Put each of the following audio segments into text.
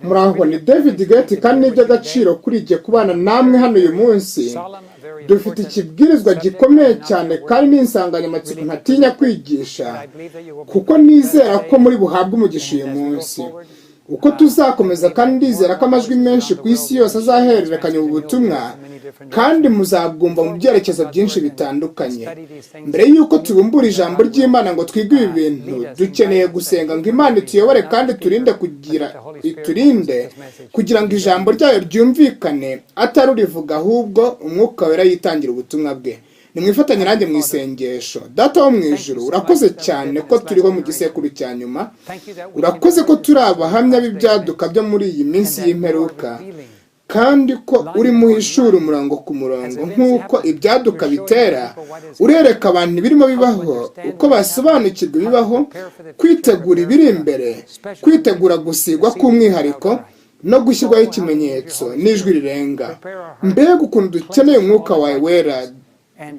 Muraho ni 𝙤𝙙𝙖𝙗𝙞𝙣𝙜 kandi ni iby'agaciro kuri jye kubana namwe hano uyu munsi. Dufite ikibwirizwa gikomeye cyane kandi n'insanganyamatsiko ntatinya kwigisha, kuko nizera ko muri buhabwe umugisha uyu munsi. Uko tuzakomeza kandi ndizera ko amajwi menshi ku isi yose azahererekanya ubu butumwa, kandi muzabwumva mu byerekezo byinshi bitandukanye. Mbere y'uko tubumbura ijambo ry'Imana ngo twige ibi bintu, dukeneye gusenga ngo Imana ituyobore kandi iturinde kugira ngo ijambo ryayo ryumvikane atari urivuga, ahubwo Umwuka Wera yitangira ubutumwa bwe. Nimwifatanye nanjye mu isengesho. Data wo mu ijuru, urakoze cyane ko turiho mu gisekuru cya nyuma. Urakoze ko turi abahamya b'ibyaduka byo muri iyi minsi y'imperuka, kandi ko uri muhishura umurongo ku murongo nk'uko ibyaduka bitera. Urereka abantu ibirimo bibaho, uko basobanukirwa ibibaho, kwitegura ibiri imbere, kwitegura gusigwa k'umwihariko no gushyirwaho ikimenyetso n'ijwi rirenga. Mbega ukuntu dukeneye umwuka wawe wera.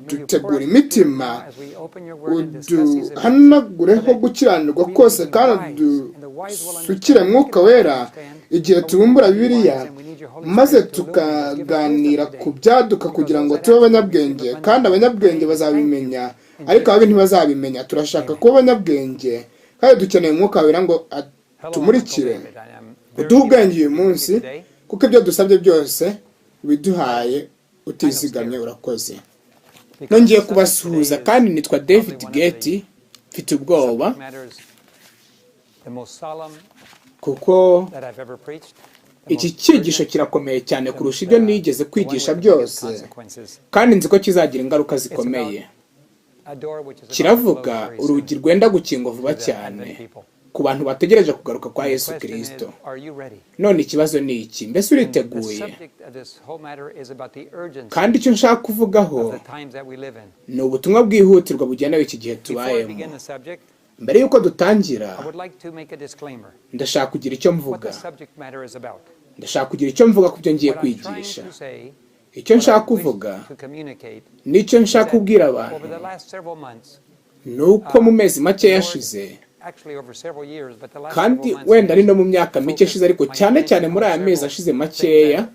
Dutegura imitima, uduhanagureho gukiranirwa kose kandi dusukire Mwuka Wera igihe tubumbura Bibiliya, maze tukaganira ku byaduka kugira ngo tube abanyabwenge, kandi abanyabwenge bazabimenya ariko ababi ntibazabimenya. Turashaka kuba abanyabwenge kandi dukeneye Umwuka Wera ngo atumurikire. Uduhe ubwenge uyu munsi, kuko ibyo dusabye byose biduhaye utizigamye. Urakoze. Nongeye kubasuhuza kandi nitwa 𝙤𝙤𝙖𝙗𝙞𝙣𝙜. Mfite ubwoba kuko iki cyigisho kirakomeye cyane kurusha ibyo nigeze kwigisha byose, kandi nzi ko kizagira ingaruka zikomeye. Kiravuga urugi rwenda gukingwa vuba cyane ku bantu bategereje kugaruka kwa Yesu Kristo. None ikibazo ni iki? Mbese uriteguye? Kandi icyo nshaka kuvugaho ni ubutumwa bwihutirwa bugenewe iki gihe tubayemo. Mbere y'uko dutangira, ndashaka kugira icyo mvuga. Ndashaka kugira icyo mvuga ku byo ngiye kwigisha. Icyo nshaka kuvuga n'icyo nshaka kubwira abantu ni uko mu mezi make yashize, kandi wenda ari no mu myaka mike ishize, ariko cyane cyane muri aya mezi ashize makeya,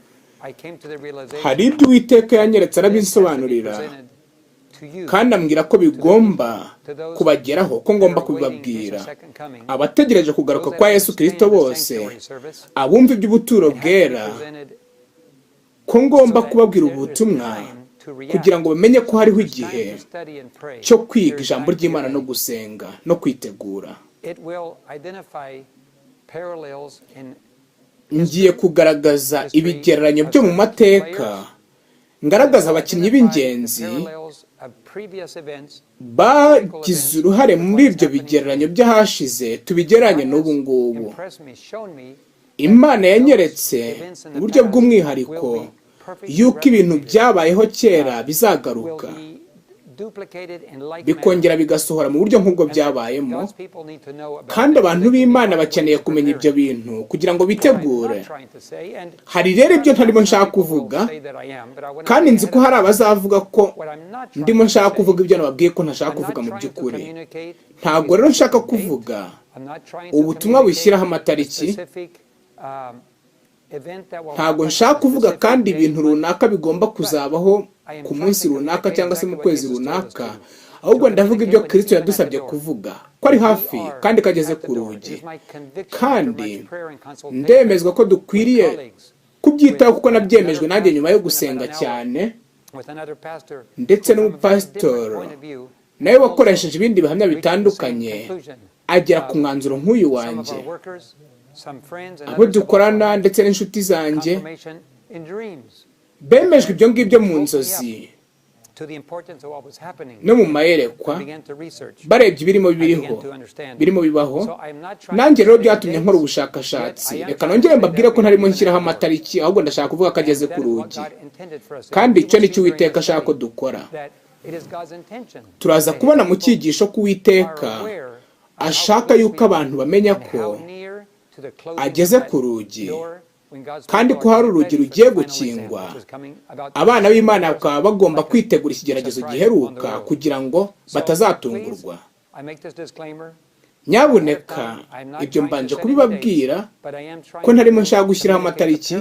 hari ibyo Uwiteka yanyeretse arabinsobanurira, kandi ambwira ko bigomba kubageraho, ko ngomba kubibabwira abategereje kugaruka kwa Yesu Kristo bose, abumva iby'ubuturo bwera, ko ngomba kubabwira ubutumwa kugira ngo bamenye ko hariho igihe cyo kwiga ijambo ry'Imana no gusenga no kwitegura. Ngiye kugaragaza ibigereranyo byo mu mateka, ngaragaza abakinnyi b'ingenzi bagize uruhare muri ibyo bigereranyo by'ahashize tubigereranye n'ubu ngubu. Imana yanyeretse mu buryo bw'umwihariko yuko ibintu byabayeho kera bizagaruka, bikongera bigasohora mu buryo nk'ubwo byabayemo, kandi abantu b'Imana bakeneye kumenya ibyo bintu kugira ngo bitegure. Hari rero ibyo ntarimo nshaka kuvuga, kandi nzi ko hari abazavuga ko ndimo nshaka kuvuga ibyo nababwiye ko ntashaka kuvuga mu by'ukuri. Ntabwo rero nshaka kuvuga ubutumwa bushyiraho amatariki. Ntabwo nshaka kuvuga kandi ibintu runaka bigomba kuzabaho ku munsi runaka cyangwa se mu kwezi runaka, ahubwo ndavuga ibyo Kristo yadusabye kuvuga, ko ari hafi kandi kageze ku rugi. Kandi ndemezwa ko dukwiriye kubyitaho, kuko nabyemejwe nanjye nyuma yo gusenga cyane, ndetse n'umupasitori nawe wakoresheje ibindi bihamya bitandukanye agera ku mwanzuro nk'uyu wanjye. Abo dukorana ndetse n'inshuti zanjye bemejwe ibyo ngibyo mu nzozi no mu mayerekwa, barebye birimo bibaho. Nanjye rero byatumye nkora ubushakashatsi. Reka nongere mbabwire ko ntarimo nshyiraho amatariki, ahubwo ndashaka kuvuga ko ageze ku rugi, kandi icyo ni cyo Uwiteka ashaka ko dukora. Turaza kubona mu cyigisho ko Uwiteka ashaka yuko abantu bamenya ko ageze ku rugi, kandi ko hari urugi rugiye gukingwa. Abana b'Imana bakaba bagomba kwitegura ikigeragezo giheruka kugira ngo batazatungurwa. nyabuneka ibyo mbanje kubibabwira ko ntarimo nshaka gushyiraho amatariki,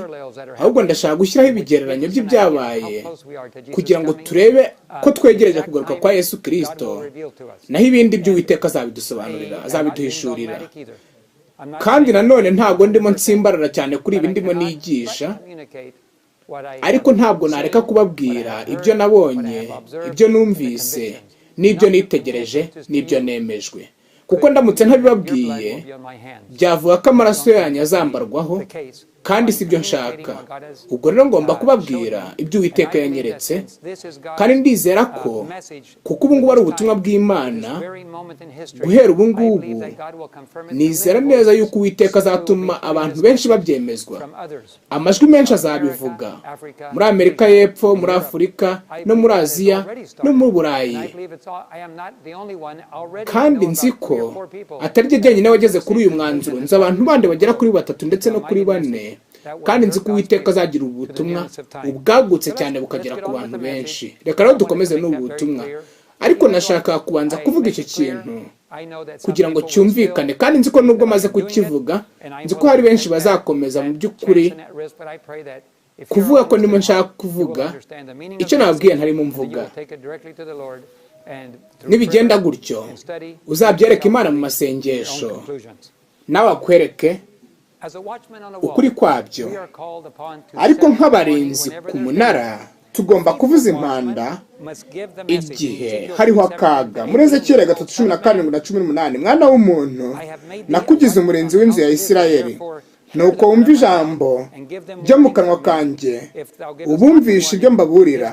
ahubwo ndashaka gushyiraho ibigereranyo by'ibyabaye kugira ngo turebe ko twegereje kugaruka kwa Yesu Kristo, naho ibindi by'Uwiteka azabidusobanurira, azabiduhishurira. Kandi nanone ntabwo ndimo nsimbarara cyane kuri ibi ndimo nigisha, ariko ntabwo nareka kubabwira ibyo nabonye, ibyo numvise, n'ibyo nitegereje, n'ibyo nemejwe. Kuko ndamutse ntabibabwiye byavuga ko amaraso yanyu azambarwaho, kandi sibyo nshaka. Ubwo rero ngomba kubabwira ibyo Uwiteka yanyeretse, kandi ndizera ko kuko ubu ngubu ari ubutumwa bw'Imana, guhera ubu ngubu nizera neza yuko Uwiteka azatuma abantu benshi babyemezwa. Amajwi menshi azabivuga muri Amerika y'Epfo, muri Afurika, no muri Aziya, no mu Burayi. Kandi nzi ko atari jye jyenyine wageze kuri uyu mwanzuro, nzi abantu bandi bagera kuri 3 ndetse no kuri 4. Kandi nzi ko Uwiteka azagira ubutumwa ubwagutse cyane bukagera ku bantu benshi. Reka rero dukomeze n'ubu butumwa, ariko nashaka kubanza kuvuga icyo kintu kugira ngo cyumvikane. Kandi nzi ko nubwo maze kukivuga, nzi ko hari benshi bazakomeza mu by'ukuri kuvuga ko nimo nshaka kuvuga icyo nababwiye ntarimo mvuga. Nibigenda gutyo uzabyereka Imana mu masengesho, nawe akwereke ukuri kwabyo. Ariko nk'abarinzi ku munara tugomba kuvuza impanda igihe hariho akaga. Muri Ezekiel 3:17-18, mwana w'umuntu, nakugize umurinzi w'inzu ya Isirayeli, nuko wumva ijambo ryo mu kanwa kanjye, ubumvisha ibyo mbaburira.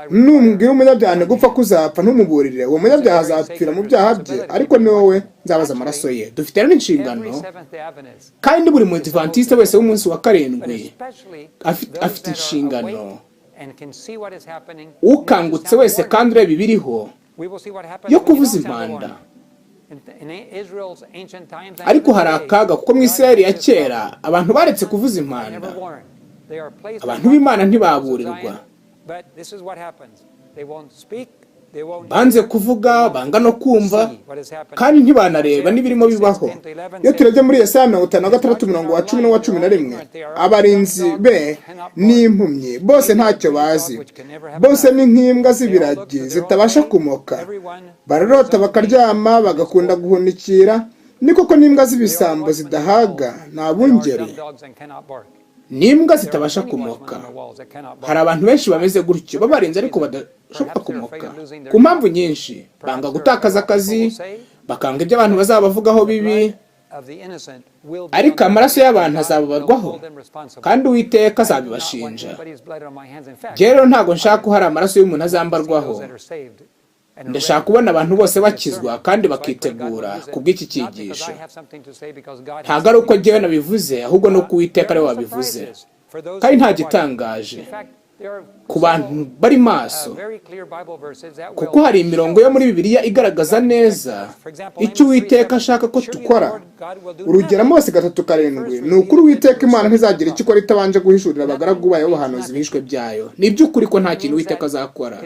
Numbwira umunyabyaha gupfa kuzapfa, ntumuburire. Uwo munyabyaha azapfira mu byaha bye, ariko ni wowe nzabaza amaraso ye. Dufite rero inshingano, kandi buri Muadventiste wese w'umunsi wa karindwi afite inshingano. Ukangutse wese kandi ureba ibiriho yo kuvuza impanda. Ariko hari akaga, kuko mu Isirayeli ya kera abantu baretse kuvuza impanda. Abantu b'Imana ntibaburirwa, banze kuvuga, banga no kumva, kandi ntibanareba n'ibirimo bibaho. Iyo turebye muri Yesaya 56:10-11, abarinzi be n'impumyi bose ntacyo bazi, bose ni nk'imbwa z'ibiragi zitabasha kumoka. Bararota bakaryama, bagakunda guhunikira, ni koko n'imbwa z'ibisambo zidahaga nta bungeri, n'imbwa zitabasha kumoka. Hari abantu benshi bameze gutyo, babarinze ariko badashobora kumoka ku mpamvu nyinshi. Banga gutakaza akazi, bakanga ibyo abantu bazabavugaho bibi, ariko amaraso y'abantu azababarwaho, kandi Uwiteka azabibashinja. Rero ntabwo nshaka ko hari amaraso y'umuntu azambarwaho. Ndashaka kubona abantu bose bakizwa kandi bakitegura kubw'iki cyigisho. Ntabwo ari uko jyewe nabivuze, ahubwo no Uwiteka ari we wabivuze. Kandi nta gitangaje ku bantu bari maso, kuko hari imirongo yo muri Bibiliya igaragaza neza icyo Uwiteka ashaka ko dukora. Urugero Mose 3:7, ni ukuri Uwiteka Imana ntizagira icyo ikora itabanje guhishurira abagaragu bayo b'abahanuzi bihishwe byayo. Ni iby'ukuri ko nta kintu Uwiteka azakora.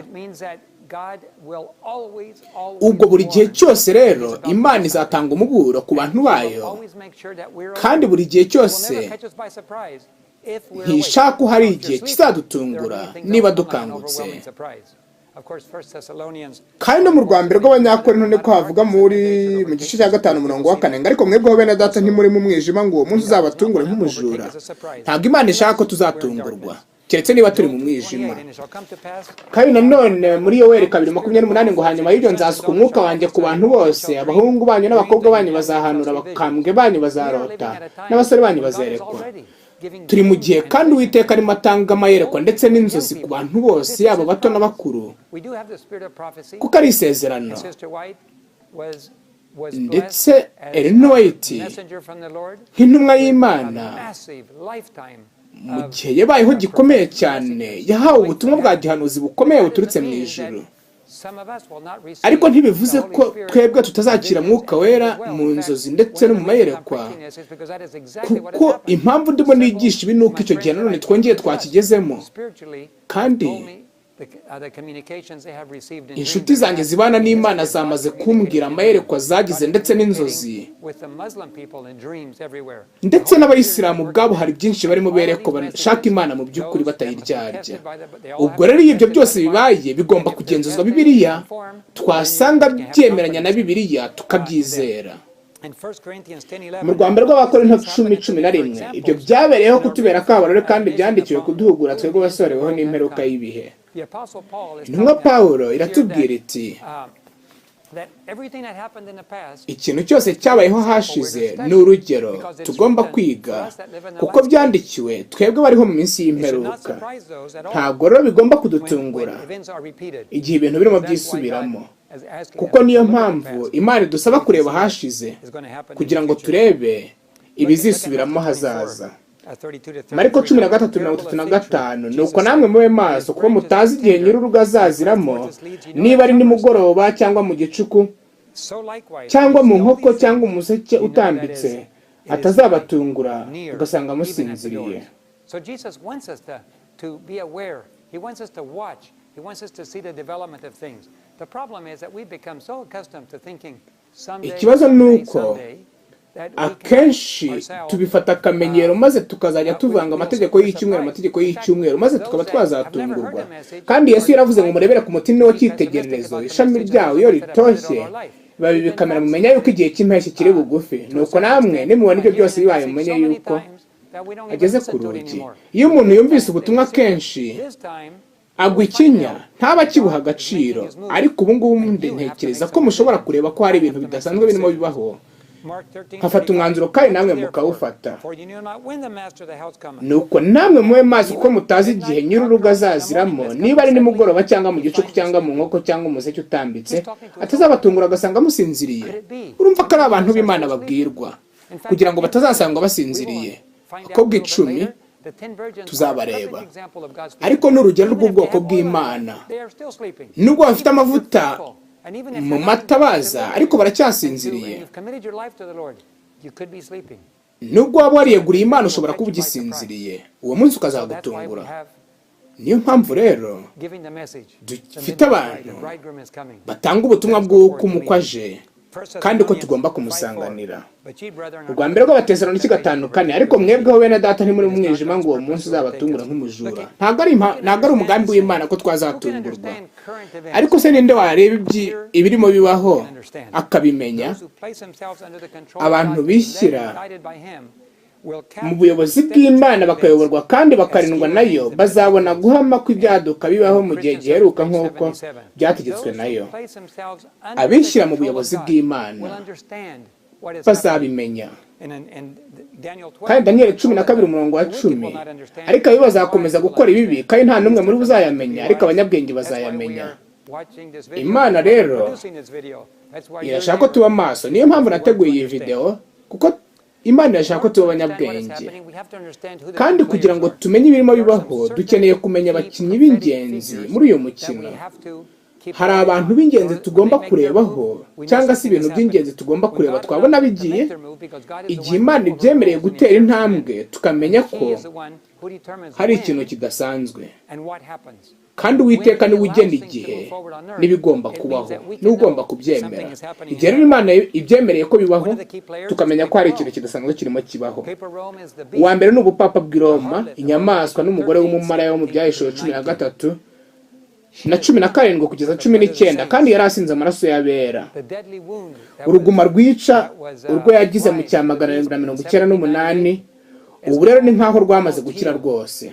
Ubwo buri gihe cyose rero Imana izatanga umuburo ku bantu bayo, kandi buri gihe cyose ntishaka ko hari igihe kizadutungura niba dukangutse. Kandi no mu Rwambere rw'Abanyakorinto niko havuga mu gice cya 5:4, ariko mwebweho bene data ntimuri mu mwijima ngo uwo munsi uzabatungure nk'umujura. Ntabwo Imana ishaka ko tuzatungurwa, keretse niba turi mu mwijima. Kandi nanone muri Yoweri 2:28 ngo hanyuma y'ibyo nzasuka umwuka wanjye ku bantu bose, abahungu banyu n'abakobwa banyu bazahanura, abakambwe banyu bazarota, n'abasore banyu bazerekwa. Turi mu gihe kandi Uwiteka arimo atanga amayerekwa ndetse n'inzozi ku bantu bose, yaba bato n'abakuru, kuko ari isezerano. Ndetse Ellen White nk'intumwa y'Imana mu gihe yabayeho gikomeye cyane, yahawe ubutumwa bwa gihanuzi bukomeye buturutse mu ijuru. Ariko ntibivuze ko twebwe tutazakira Mwuka Wera mu nzozi ndetse no mu mayerekwa, kuko impamvu ndimo nigisha ibi nuko icyo gihe nanone twongeye twakigezemo. Kandi inshuti zanjye zibana n'Imana zamaze kumbwira amayerekwa zagize ndetse n'inzozi, ndetse n'abayisilamu ubwabo hari byinshi barimo berekwa bashaka Imana mu by'ukuri batayiryarya. Ubwo rero ibyo byose bibaye bigomba kugenzuzwa Bibiliya, twasanga byemeranya na Bibiliya tukabyizera. Mu Rwanda rw'Abakorinto 10:11 ibyo byabereyeho kutubera akabarore kandi byandikiwe kuduhugura twebwe basoreweho n'imperuka y'ibihe. Intumwa Pawulo iratubwira iti ikintu cyose cyabayeho hashize ni urugero tugomba kwiga kuko byandikiwe twebwe bariho mu minsi y'imperuka. Ntabwo rero bigomba kudutungura igihe ibintu birimo byisubiramo, kuko niyo mpamvu Imana idusaba kureba hashize kugira ngo turebe ibizisubiramo hazaza. Mariko 13:35 nuko namwe mube maso kuko mutazi igihe nyir'urugo azaziramo, niba ari nimugoroba cyangwa mu gicuku cyangwa mu nkoko cyangwa umuseke utambitse, atazabatungura ugasanga musinziriye. Ikibazo ni uko akenshi tubifata akamenyero maze tukazajya tuvanga amategeko y'icyumweru maze tukaba twazatungurwa. Kandi Yesu yaravuze ngo murebere ku mutima niwo cyitegererezo, ishami ryawo iyo ritoshye babi bikamera mumenya yuko igihe cy'impeshyi kiri bugufi. Nuko namwe nimubona ibyo byose bibaye mumenye yuko ageze ku rugi. Iyo umuntu yumvise ubutumwa kenshi agwa ikinya ntaba akibuha agaciro, ariko ubu ngubu ntekereza ko mushobora kureba ko hari ibintu bidasanzwe birimo bibaho, hafata umwanzuro kandi namwe mukawufata. Nuko namwe mube maso kuko mutazi igihe nyir'urugo azaziramo, niba ari nimugoroba cyangwa mu gicuku cyangwa mu nkoko cyangwa umuseke utambitse, atazabatungura agasanga musinziriye. Urumva ko ari abantu b'Imana babwirwa kugira ngo batazasanga basinziriye. Abakobwa 10 tuzabareba, ariko n'urugero rw'ubwoko bw'Imana. Nubwo bafite amavuta mu matabaza ariko baracyasinziriye. Nubwo waba wariyeguriye Imana ushobora kuba ugisinziriye, uwo munsi ukazagutungura. Niyo mpamvu rero dufite abantu batanga ubutumwa bw'uko umukwe aje kandi ko tugomba kumusanganira. Urwa mbere rw'Abatesalonike 5:4 ariko mwebweho bene data ntimuri mu mwijima ngo uwo munsi uzabatungura nk'umujura. Ntabwo ari umugambi w'Imana ko twazatungurwa. Ariko se ninde wareba ibirimo bibaho akabimenya? Abantu bishyira mu buyobozi bw'Imana bakayoborwa kandi bakarindwa nayo bazabona guhama kw'ibyaduka bibaho mu gihe giheruka nk'uko byategetswe nayo. Abishyira mu buyobozi bw'Imana bazabimenya. Kandi Daniel 12:10 ariko abo bazakomeza gukora ibibi kandi nta n'umwe muri buzayamenya, ariko abanyabwenge bazayamenya. Imana rero irashaka ko tuba maso. Niyo mpamvu nateguye iyi video, kuko Imana irashaka ko tuba abanyabwenge. Kandi kugira ngo tumenye ibirimo bibaho dukeneye kumenya abakinnyi b'ingenzi muri uyu mukino. Hari abantu b'ingenzi tugomba kurebaho, cyangwa se ibintu by'ingenzi tugomba kureba twabona bigiye igihe Imana ibyemereye gutera intambwe, tukamenya ko hari ikintu kidasanzwe. Kandi Uwiteka niwe ugena igihe n'ibigomba kubaho, n'ugomba kubyemera. Igihe rero Imana ibyemereye ko bibaho, tukamenya ko hari ikintu kidasanzwe kirimo kibaho. Uwa mbere ni ubupapa bw'i Roma, inyamaswa n'umugore w'umumaraya wo mu Byahishuwe 13 na 17 kugeza 19, kandi yari asinze amaraso y'abera. Uruguma rwica urwo yagize mu cya 798, ubu rero ni nkaho rwamaze gukira rwose.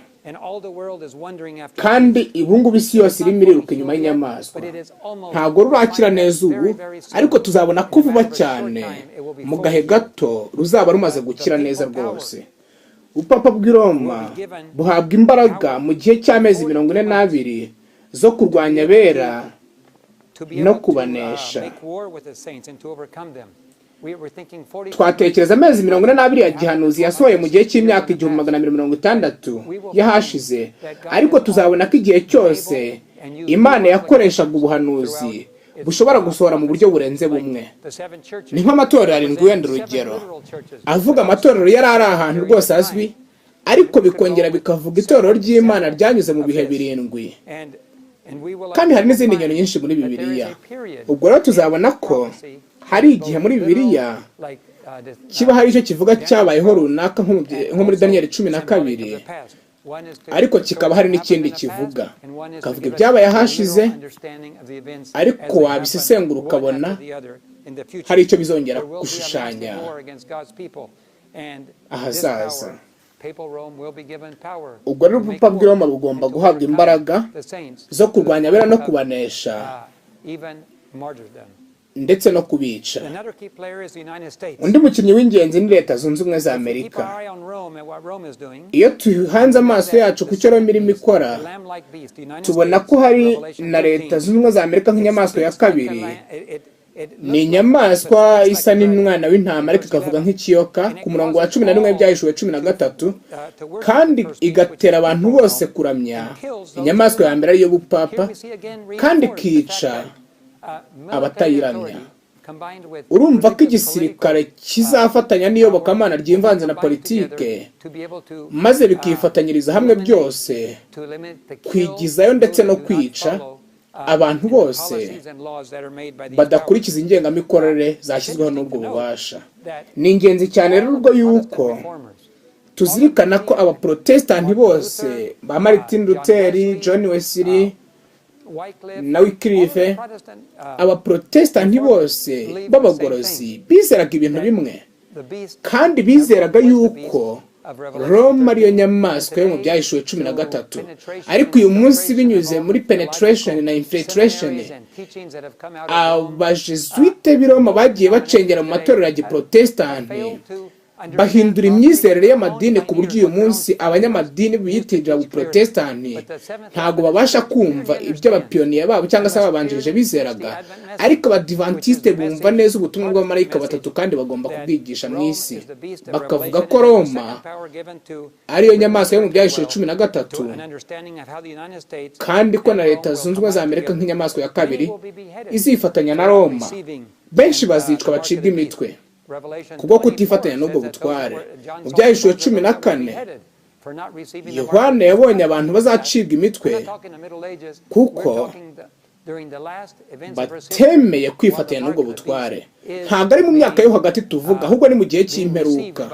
Kandi ibungubu isi yose irimo iriruka inyuma y'inyamaswa. Ntabwo rurakira neza ubu, ariko tuzabona ko vuba cyane mu gahe gato ruzaba rumaze gukira neza rwose. Ubupapa bw'i Roma buhabwa imbaraga mu gihe cy'amezi 42 zo kurwanya abera no kubanesha. Twatekereza amezi 42 ya gihanuzi yasohoye mu gihe cy'imyaka 1260 yahashize, ariko tuzabona ko igihe cyose Imana yakoreshaga ubuhanuzi bushobora gusohora mu buryo burenze bumwe. Ni nk'amatorero 7 wenda urugero. Avuga amatorero yari ari ahantu rwose azwi, ariko bikongera bikavuga itorero ry'Imana ryanyuze mu bihe 7. kandi hari n'izindi nyoni nyinshi muri Bibiliya. Ubwo rero tuzabona ko hari igihe muri Bibiliya kiba hari icyo kivuga cyabayeho runaka nko muri Daniel 12, ariko kikaba hari n'ikindi kivuga kavuga ibyabaye hashize, ariko wabisesengura ukabona hari icyo bizongera gushushanya ahazaza. Ubwo rero ubupapa bw'i Roma bugomba guhabwa imbaraga zo kurwanya abera no kubanesha ndetse no kubica. Undi mukinnyi w'ingenzi ni Leta Zunze Ubumwe za Amerika. Iyo tuhanze amaso yacu ku cyo Roma irimo ikora, tubona ko hari na Leta Zunze Ubumwe za Amerika nk'inyamaswa ya kabiri. Ni inyamaswa isa n'umwana w'intama ariko ikavuga nk'ikiyoka ku murongo wa 11 byahishwe 13, kandi igatera abantu bose kuramya inyamaswa ya mbere ariyo bupapa, kandi ikica abatayiramya. Urumva ko igisirikare kizafatanya n'iyobokamana ry'imvanze na politike, maze bikifatanyiriza hamwe byose kwigizayo ndetse no kwica abantu bose badakurikiza ingengamikorere zashyizweho n'ubwo bubasha. Ni ingenzi cyane rero ubwo yuko tuzirikana ko abaprotestanti bose ba Martin Luther, John Wesley na Wycliffe, abaprotestanti bose b'abagorozi bizeraga ibintu bimwe, kandi bizeraga yuko Roma ariyo nyamaswa yo mu byahishwe 13, ariko uyu munsi binyuze muri penetration na infiltration, abajesuite b'i Roma bagiye bacengera mu matorero ya giprotestanti, bahindura imyizerere y'amadini ku buryo uyu munsi abanyamadini biyitirira ubuprotestanti ntago babasha kumva ibyo abapiyoniye babo cyangwa se ababanjirije bizeraga, ariko abadivantiste bumva neza ubutumwa bw'abamarayika batatu kandi bagomba kubwigisha mu isi. Bakavuga ko Roma ariyo nyamaswa yo mu byahishwe 13, kandi ko na Leta Zunze Ubumwe za Amerika nk'inyamaswa ya kabiri izifatanya na Roma. Benshi bazicwa bacibwa imitwe kubwo kutifatanya n'ubwo butware. Mu byahishwe 14, Yohana yabonye abantu bazacibwa imitwe kuko batemeye kwifatanya n'ubwo butware. Ntabwo ari mu myaka yo hagati tuvuga, ahubwo ni mu gihe cy'imperuka,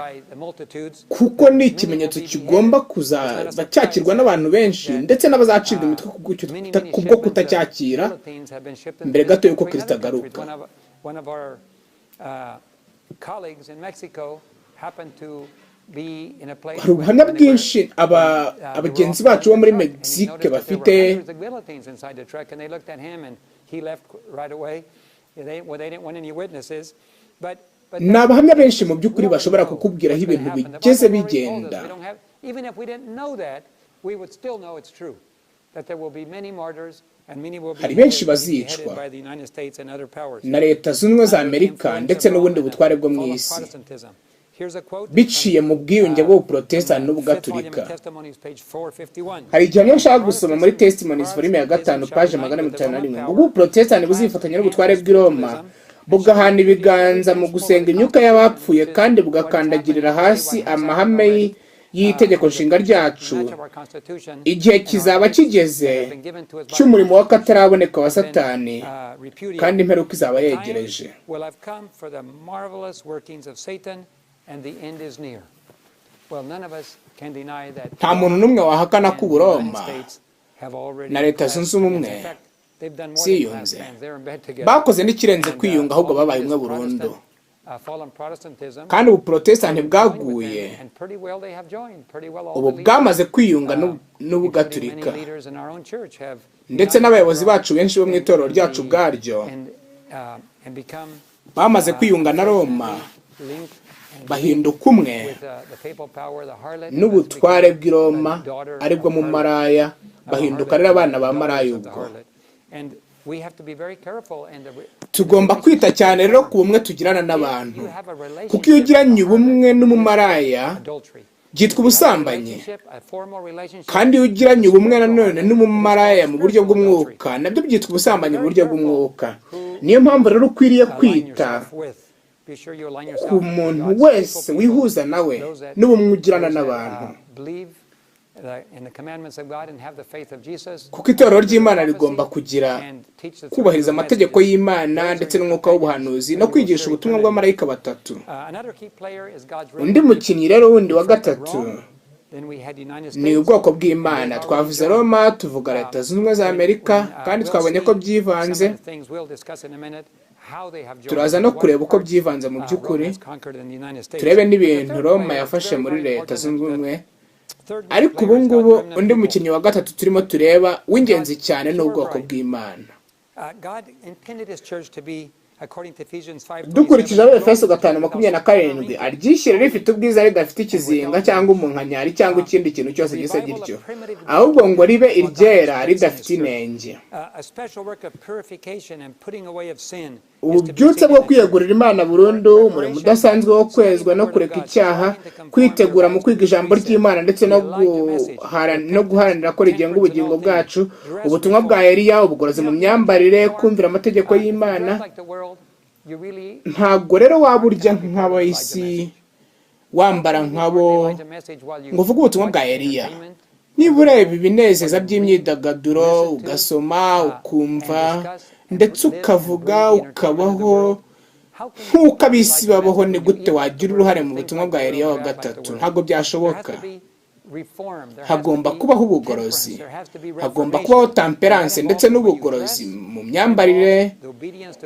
kuko ni ikimenyetso kigomba kuzaza cyakirwa n'abantu benshi, ndetse n'abazacibwa imitwe kubwo kutacyakira mbere gato yuko Kristo agaruka. Hari ubuhamya bwinshi abagenzi bacu bo muri Mexique bafite, ni abahamya benshi mu by'ukuri bashobora kukubwiraho ibintu bigeze bigenda. Hari benshi bazicwa na Leta Zunze Ubumwe za Amerika ndetse n'ubundi butware bwo mu isi biciye mu bwiyunge bw'ubuprotestant n'ubugatulika. Hari igihe nshaka gusoma muri Testimonies volume ya 5 page 151 ngo ubuprotestant buzifatanya n'ubutware bw'i Roma bugahana ibiganza mu gusenga imyuka y'abapfuye kandi bugakandagirira hasi amahame y'itegeko nshinga ryacu. Igihe kizaba kigeze cy'umurimo w'akataraboneka wa Satani, kandi imperuka izaba yegereje. Nta muntu n'umwe wahakana ko Uburoma na Leta Zunze Ubumwe ziyunze. Bakoze n'ikirenze kwiyunga, ahubwo babaye umwe burundu. Kandi ubuprotestanti bwaguye, ubu bwamaze kwiyunga n'ubugatulika, ndetse n'abayobozi bacu benshi bo mu itorero ryacu bwaryo bamaze kwiyunga na Roma, bahinduka umwe n'ubutware bw'i Roma aribwo mu maraya, bahinduka rero abana ba maraya. Ubwo tugomba kwita cyane rero ku bumwe tugirana n'abantu, kuko iyo ugiranye ubumwe n'umumaraya byitwa ubusambanyi, kandi iyo ugiranye ubumwe nanone n'umumaraya mu buryo bw'umwuka nabyo byitwa ubusambanyi mu buryo bw'umwuka. Niyo mpamvu rero ukwiriye kwita ku muntu wese wihuza nawe n'ubumwe ugirana n'abantu. kuko itorero ry'Imana rigomba kugira kubahiriza amategeko y'Imana ndetse n'umwuka w'ubuhanuzi no kwigisha ubutumwa bw'abamarayika batatu. Undi mukinnyi rero wundi wa gatatu ni ubwoko bw'Imana. Twavuze Roma, tuvuga Leta Zunze Ubumwe za Amerika, kandi twabonye ko byivanze. Turaza no kureba uko byivanze mu by'ukuri, turebe n'ibintu Roma yafashe muri Leta Zunze Ubumwe. Ariko ubu ngubu undi mukinnyi wa gatatu turimo tureba w'ingenzi cyane n'ubwoko bw'Imana. Dukurikije Efeso 5:27, aryishyira rifite ubwiza ridafite ikizinga cyangwa umunkanyari cyangwa ikindi kintu cyose gisa gityo, ahubwo ngo ribe iryera ridafite inenge. Ububyutse bwo kwiyegurira Imana burundu, umurimo udasanzwe wo kwezwa no kureka icyaha, kwitegura mu kwiga ijambo ry'Imana ndetse no guharanira ko rigenga ubugingo bwacu, ubutumwa bwa Eliya, ubugorozi mu myambarire, kumvira amategeko y'Imana. Ntabwo rero waburya nk'abayisi wambara nkabo ngo uvuge ubutumwa bwa Eliya. Niba ureba ibinezeza by'imyidagaduro, ugasoma, ukumva ndetse ukavuga, ukabaho nk'uko abisi babaho, ni gute wagira uruhare mu butumwa bwa Eliya wa gatatu? Ntabwo byashoboka. Hagomba kubaho ubugorozi, hagomba kubaho temperance ndetse n'ubugorozi mu myambarire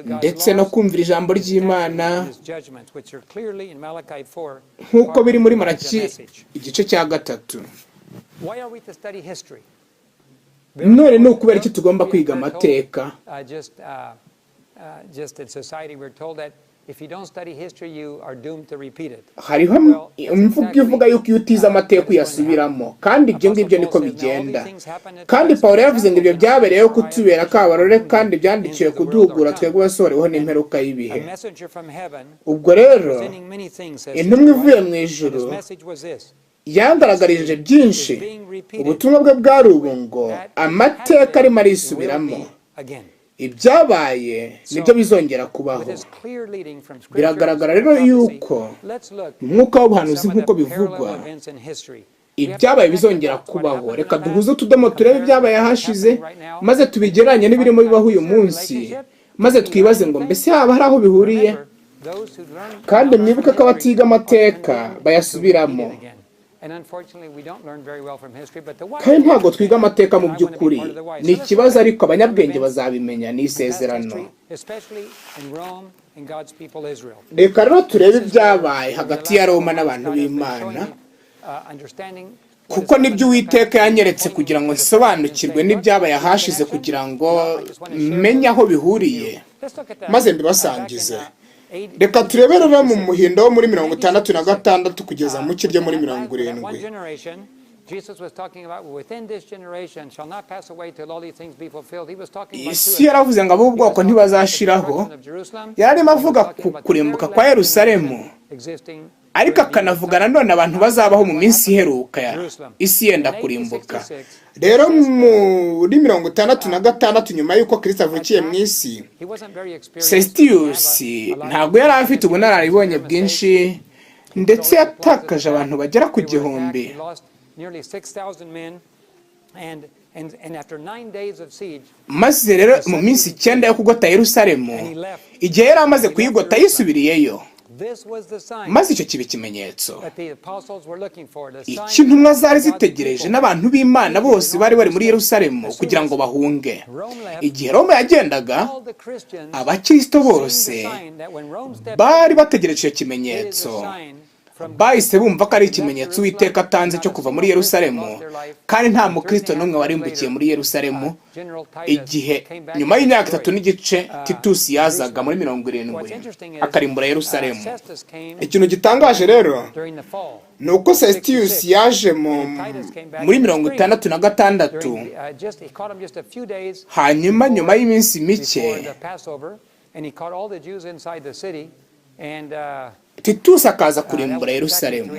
ndetse no kumvira ijambo ry'Imana, nk'uko biri muri Malaki igice cya 3. None ni ukubera iki tugomba kwiga amateka? Hariho imvugo ivuga yuko iyo utize amateka uyasubiramo, kandi ibyo ngibyo niko bigenda. Kandi Pawulo yavuze ngo ibyo byabereyeho kutubera akabarore, kandi byandikiwe kuduhugura twebwe abasohoreweho n'imperuka y'ibihe. Ubwo rero intumwa ivuye mu ijuru yangaragarije byinshi. Ubutumwa bwe bwari ubu ngo amateka arimo arisubiramo. Ibyabaye nibyo bizongera kubaho. Biragaragara rero yuko umwuka w'ubuhanuzi nk'uko bivugwa, ibyabaye bizongera kubaho. Reka duhuze utudomo turebe ibyabaye hashize, maze tubigeranye n'ibirimo bibaho uyu munsi, maze twibaze ngo mbese haba hari aho bihuriye. Kandi mwibuke ko abatiga amateka bayasubiramo. Kandi ntabwo twiga amateka mu by'ukuri. Ni ikibazo, ariko abanyabwenge bazabimenya. Ni isezerano. Reka rero turebe ibyabaye hagati ya Roma n'abantu b'Imana, kuko nibyo Uwiteka yanyeretse kugira ngo nsobanukirwe n'ibyabaye hashize, kugira ngo menye aho bihuriye maze mbibasangize. Reka turebe rero mu muhindo wo muri 66 kugeza mu kiryo muri 70. Isi yaravuze ngo abo ubwoko ntibazashiraho. Yararimo avuga ku kurimbuka kwa Yerusalemu, ariko akanavuga nanone abantu bazabaho mu minsi iheruka, isi yenda kurimbuka. Rero muri 66 nyuma y'uko Kristo avukiye mu isi, Sestius ntabwo yari afite ubunararibonye bwinshi, ndetse yatakaje abantu bagera ku 1000. Maze rero mu minsi 9 yo kugota Yerusalemu, igihe yari amaze kuyigota yisubiriyeyo. Maze icyo kiba ikimenyetso intumwa zari zitegereje n'abantu b'Imana bose bari muri Yerusalemu kugira ngo bahunge. Igihe Roma yagendaga, abakristo bose bari bategereje icyo kimenyetso. Bahise bumva ko ari ikimenyetso Uwiteka atanze cyo kuva muri Yerusalemu, kandi nta mukristo n'umwe warimbukiye muri Yerusalemu. Igihe nyuma y'imyaka 3 n'igice Titus yazaga muri 70 akarimbura Yerusalemu. Ikintu gitangaje rero ni uko Sestius yaje muri 66, hanyuma nyuma y'iminsi mike Titus akaza kurimbura Yerusalemu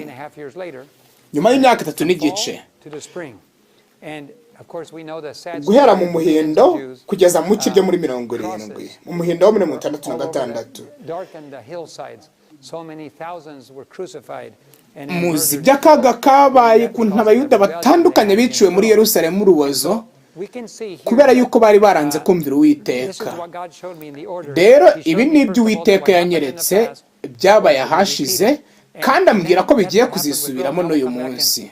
nyuma y'imyaka 3 n'igice, guhera mu muhindo kugeza mu kiryo muri 70. Mu muhindo wo muri 66 muzi by'akaga kabaye kuntu abayuda batandukanye biciwe muri Yerusalemu urubozo kubera yuko bari baranze kumvira Uwiteka. Rero ibi ni ibyo Uwiteka yanyeretse byabaye ahashize kandi ambwira ko bigiye kuzisubiramo n'uyu munsi.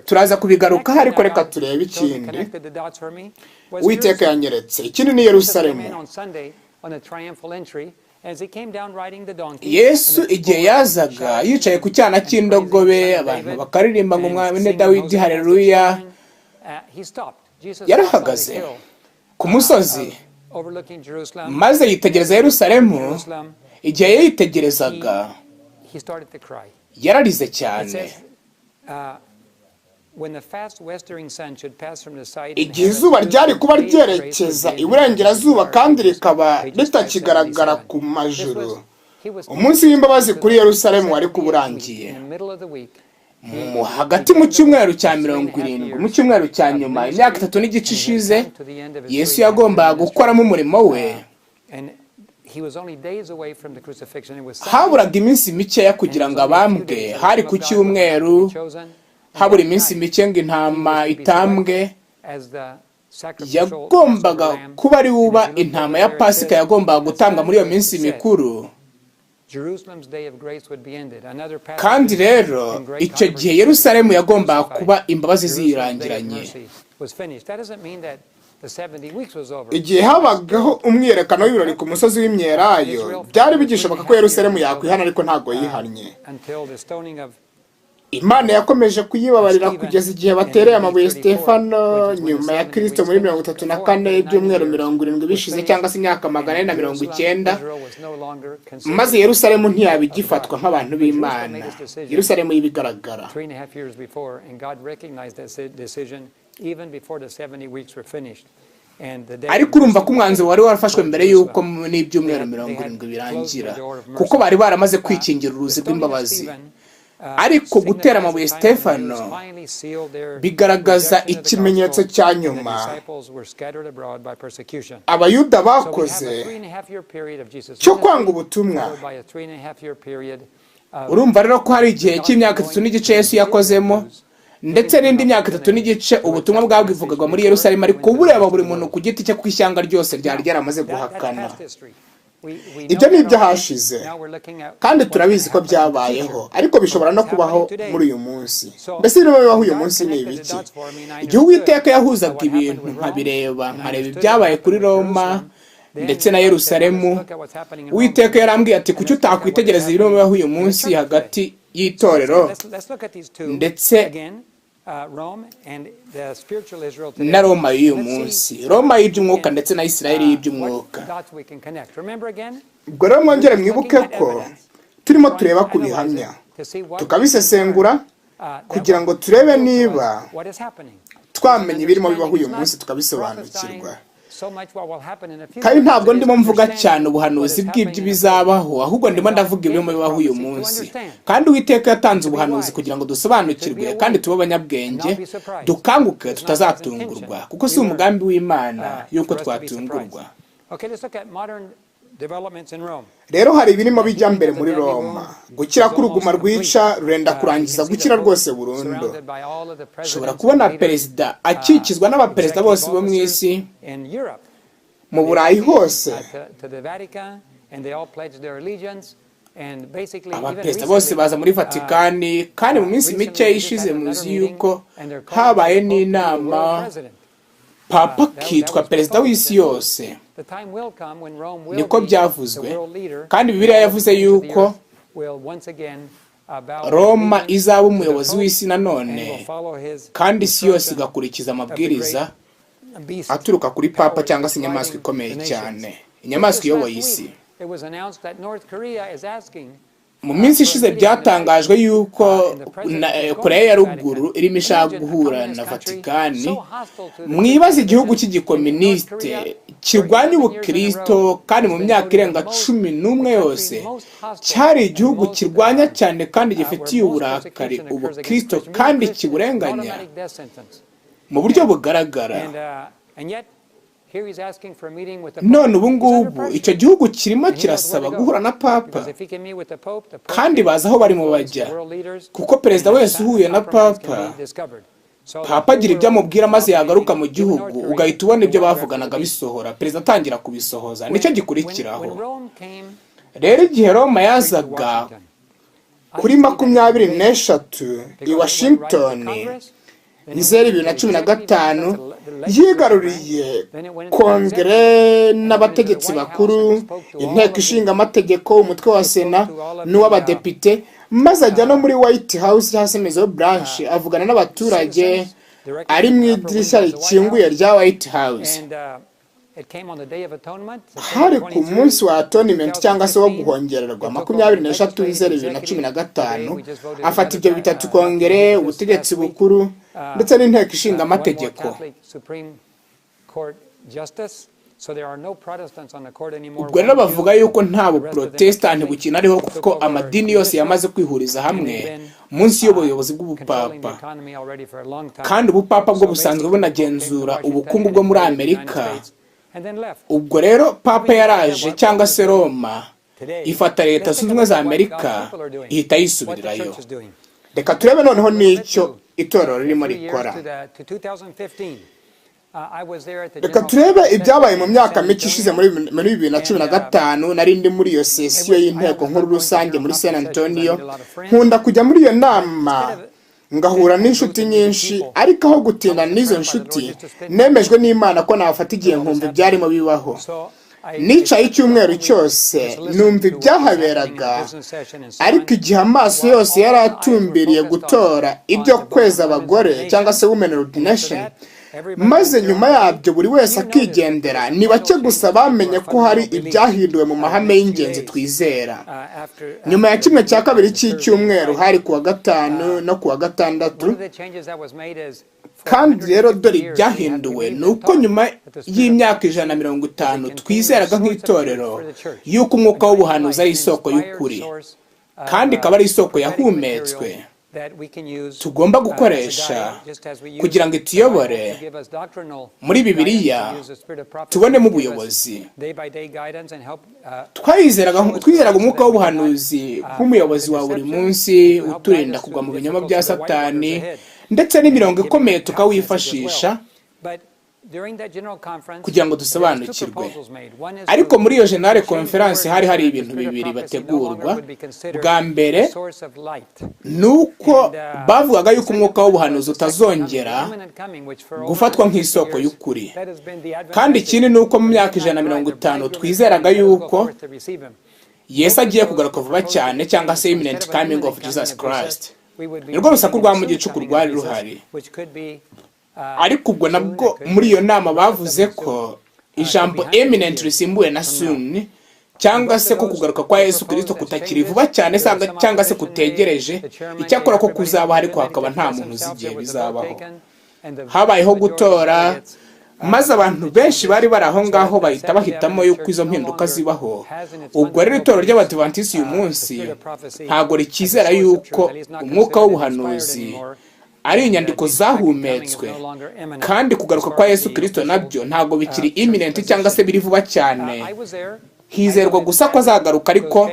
Turaza kubigaruka ariko reka turebe ikindi Uwiteka yanyeretse. Ikindi ni Yerusalemu. Yesu igihe yazaga yicaye ku cyana cy'indogobe, abantu bakaririmba ngo Umwami Dawidi haleluya, yarahagaze ku musozi maze yitegereza Yerusalemu. Igihe yitegerezaga yararize cyane. Igihe izuba ryari kuba ryerekeza iburengerazuba kandi rikaba ritakigaragara ku majuru, umunsi w'imbabazi kuri Yerusalemu wari kuburangiye. Hagati mu cyumweru cya 70, mu cyumweru cya nyuma, imyaka 3 n'igice ishize, Yesu yagombaga gukoramo umurimo we. Haburaga iminsi mikeya kugira ngo abambwe. Hari ku cyumweru, habura iminsi mike ngo intama itambwe. Yagombaga kuba ari uba intama ya Pasika yagombaga gutanga muri iyo minsi mikuru. Kandi rero icyo gihe Yerusalemu yagombaga kuba imbabazi zirangiranye. Igihe habagaho umwiyerekano w'ibirori ku musozi w'imyelayo, byari bigishoboka ko Yerusalemu yakwihana, ariko ntago yihannye. Imana yakomeje kuyibabarira kugeza igihe batereye amabuye Stefano nyuma ya Kristo muri 34 ibyumweru 70 bishize, cyangwa se imyaka 490. Maze Yerusalemu ntiyabigifatwa nk'abantu b'Imana. Yerusalemu yibigaragara. Ariko urumva ko umwanzuro wari warafashwe mbere y'uko n'ibyumweru 70 birangira, kuko bari baramaze kwikingira uruzi rw'imbabazi. Ariko gutera amabuye Stefano bigaragaza ikimenyetso cya nyuma Abayuda bakoze cyo kwanga ubutumwa. Urumva rero ko hari igihe cy'imyaka 3 n'igice Yesu yakozemo, ndetse n'indi myaka 3 n'igice ubutumwa bwabwivugagwa muri Yerusalemu, ariko bureba buri muntu ku giti cye ku ishyanga ryose ryari ryaramaze guhakana. Ibyo ni ibyo hashize kandi turabizi ko byabayeho, ariko bishobora no kubaho muri uyu munsi. Mbese niba bibaho uyu munsi ni ibiki? Igihe Uwiteka yahuzaga ibintu nkareba ibyabaye kuri Roma ndetse na Yerusalemu, Uwiteka yarambwiye ati kuki utakwitegereza ibirimo bibaho uyu munsi hagati y'itorero ndetse na Roma y'uyu munsi, Roma y'iby'umwuka ndetse na Isirayeli y'iby'umwuka. Ubwo rero mwongere mwibuke ko turimo tureba ku bihamya, tukabisesengura kugira ngo turebe niba twamenye ibirimo bibaho uyu munsi tukabisobanukirwa. Kandi ntabwo ndimo mvuga cyane ubuhanuzi bw'ibyo bizabaho, ahubwo ndimo ndavuga ibirimo bibaho uyu munsi. Kandi Uwiteka yatanze ubuhanuzi kugira ngo dusobanukirwe kandi tube abanyabwenge, dukanguke tutazatungurwa, kuko si umugambi w'Imana yuko twatungurwa. Rero hari ibirimo bijya mbere muri Roma. Gukira k'uruguma rwica rurenda kurangiza gukira rwose burundu. Ushobora kubona perezida akikizwa n'abaperezida bose bo mu isi, mu Burayi hose. Abaperezida bose baza muri Vatikani, kandi mu minsi mike ishize muzi yuko habaye n'inama Papa kitwa perezida w'isi yose. Niko byavuzwe, kandi Bibiliya yavuze yuko Roma izaba umuyobozi w'isi nanone, kandi isi yose igakurikiza amabwiriza aturuka kuri Papa cyangwa se inyamaswa ikomeye cyane, inyamaswa iyoboye isi. Mu minsi ishize byatangajwe yuko Korea ya ruguru irimo ishaka guhura na Vatikani. Mwibaza igihugu cy'igikomuniste kirwanya ubukristo, kandi mu myaka irenga 11 yose cyari igihugu kirwanya cyane kandi gifitiye uburakari ubukristo kandi kiburenganya mu buryo bugaragara. none ubu ngubu icyo gihugu kirimo kirasaba guhura na papa kandi bazi aho barimo bajya kuko perezida wese uhuye na papa agira ibyo amubwira maze yagaruka mu gihugu ugahita ubona ibyo bavuganaga bisohora perezida atangira kubisohoza nicyo gikurikiraho rero igihe Roma yazaga kuri 23 i Washington Nzeri 2015 yigaruriye kongere n'abategetsi bakuru inteko ishinga amategeko umutwe wa sena n'uw'abadepite maze ajya no muri White House hasemeze 𝙔𝙚𝙨 avugana n'abaturage ari mu idirishya rikinguye rya White House hari ku munsi wa atonement cyangwa se wo guhongererwa 23 Nzeri 2015 afata ibyo bitatu kongere ubutegetsi bukuru ndetse n'inteko ishinga amategeko ubwo rero bavuga yuko nta buprotestant bukinariho kuko amadini yose yamaze kwihuriza hamwe munsi y'ubuyobozi bw'ubupapa kandi ubupapa bwo busanzwe bunagenzura ubukungu bwo muri Amerika. Ubwo rero papa yaraje cyangwa se Roma ifata leta zunze ubumwe za Amerika ihita yisubirirayo. Reka turebe noneho n'icyo itorero ririmo rikora. Reka turebe ibyabaye mu myaka mike ishize muri 2015 nari ndi muri iyo sesiyo y'inteko nkuru rusange muri San Antonio. Nkunda kujya muri iyo nama ngahura n'inshuti nyinshi ariko aho gutinda n'izo nshuti nemejwe n'Imana ko nafata igihe nkumva ibyarimo bibaho. Nicaye icyumweru cyose numva ibyahaberaga ariko igihe amaso yose yari atumbiriye gutora ibyo kweza abagore cyangwa se women ordination maze nyuma yabyo buri wese akigendera ni bake gusa bamenye ko hari ibyahinduwe mu mahame y'ingenzi twizera. Nyuma ya kimwe cya kabiri cy'icyumweru hari kuwa gatanu no kuwa gatandatu kandi rero dore ibyahinduwe nuko nyuma y'imyaka 150 twizeraga nk'itorero yuko umwuka w'ubuhanuzi ari isoko y'ukuri kandi ikaba ari isoko yahumetswe tugomba gukoresha kugira ngo ituyobore muri Bibiliya tubonemo ubuyobozi. Twizeraga umwuka w'ubuhanuzi nk'umuyobozi wa buri munsi uturinda kugwa mu binyoma bya Satani ndetse n'imirongo ikomeye tukawifashisha kugira ngo dusobanukirwe. Ariko muri iyo general conference hari ibintu bibiri bategurwa. Bwa mbere nuko bavugaga yuko umwuka w'ubuhanuzi utazongera gufatwa nk'isoko y'ukuri kandi ikindi nuko mu myaka 150 twizeraga yuko Yesu agiye kugaruka vuba cyane cyangwa se imminent coming of Jesus Christ. Nirwo rusaku rwa mu gicuku rwari ruhari. Ariko ubwo nabwo muri iyo nama bavuze ko ijambo imminent risimbuye na soon cyangwa se ko kugaruka kwa Yesu Kristo kutakiri vuba cyane cyangwa se kutegereje icyakora ko kuzaba ariko hakaba nta muntu uzigiye bizabaho. Habayeho gutora maze abantu benshi bari baraho ngaho bahita bahitamo yuko izo mpinduka zibaho. Ubwo rero itorero ry'Abadventisi uyu munsi ntago rikizera yuko umwuka w'ubuhanuzi ari inyandiko zahumetswe kandi kugaruka kwa Yesu Kristo nabyo ntago bikiri imminent cyangwa se biri vuba cyane. Hizerwa gusa ko azagaruka ariko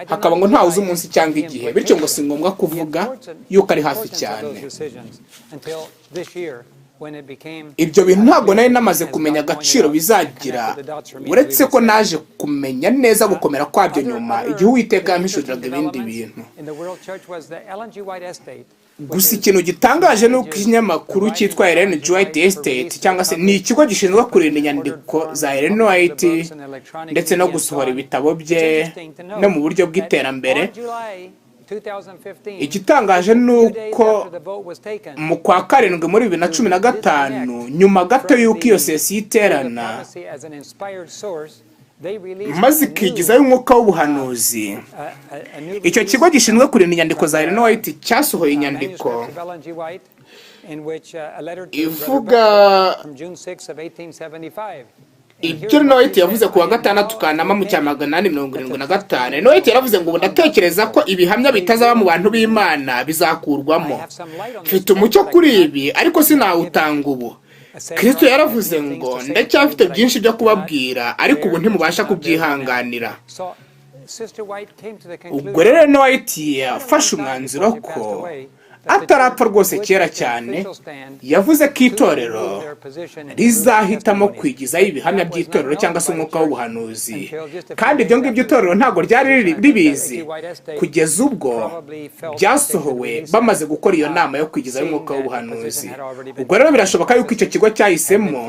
hakaba ngo ntawe uzi umunsi cyangwa igihe bityo ngo si ngombwa kuvuga yuko ari hafi cyane. Ibyo bintu ntabwo nari namaze kumenya agaciro bizagira uretse ko naje kumenya neza gukomera kwabyo nyuma igihe Uwiteka yampishuriraga ibindi bintu. Gusa ikintu gitangaje nuko ikinyamakuru cyitwa 𝙢𝙀𝙖𝙗𝙞 cyangwa se ni ikigo gishinzwe kurinda inyandiko za 𝙢𝙀𝙖𝙗 ndetse no gusohora ibitabo bye no mu buryo bw'iterambere. Igitangaje nuko mu kwa karindwi muri 2015 nyuma gato yuko iyo sesiyo iterana maze ikigizayo umwuka w'ubuhanuzi, icyo kigo gishinzwe kurinda inyandiko za 𝙢𝙀𝙖𝙗 cyasohoye inyandiko ivuga ibyo 𝙢𝙀𝙖𝙗 yavuze kuwa gatandatu Kanama mu 1875. 𝙢𝙀𝙖𝙗 yaravuze ngo ndatekereza ko ibihamya bitazaba mu bantu b'Imana bizakurwamo. Mfite umucyo kuri ibi ariko sinawutanga ubu. Kristo yaravuze ngo ndacyafite byinshi byo kubabwira ariko ubu ntimubasha kubyihanganira. Ubwo rero na White yafashe umwanzuro ko atarapfa rwose kera cyane, yavuze ko itorero rizahitamo kwigizayo ibihamya by'itorero cyangwa se umwuka w'ubuhanuzi, kandi ibyo ngibyo itorero ntabwo ryari ribizi kugeza ubwo byasohowe bamaze gukora iyo nama yo kwigizayo umwuka w'ubuhanuzi. Ubwo rero birashoboka yuko icyo kigo cyahisemo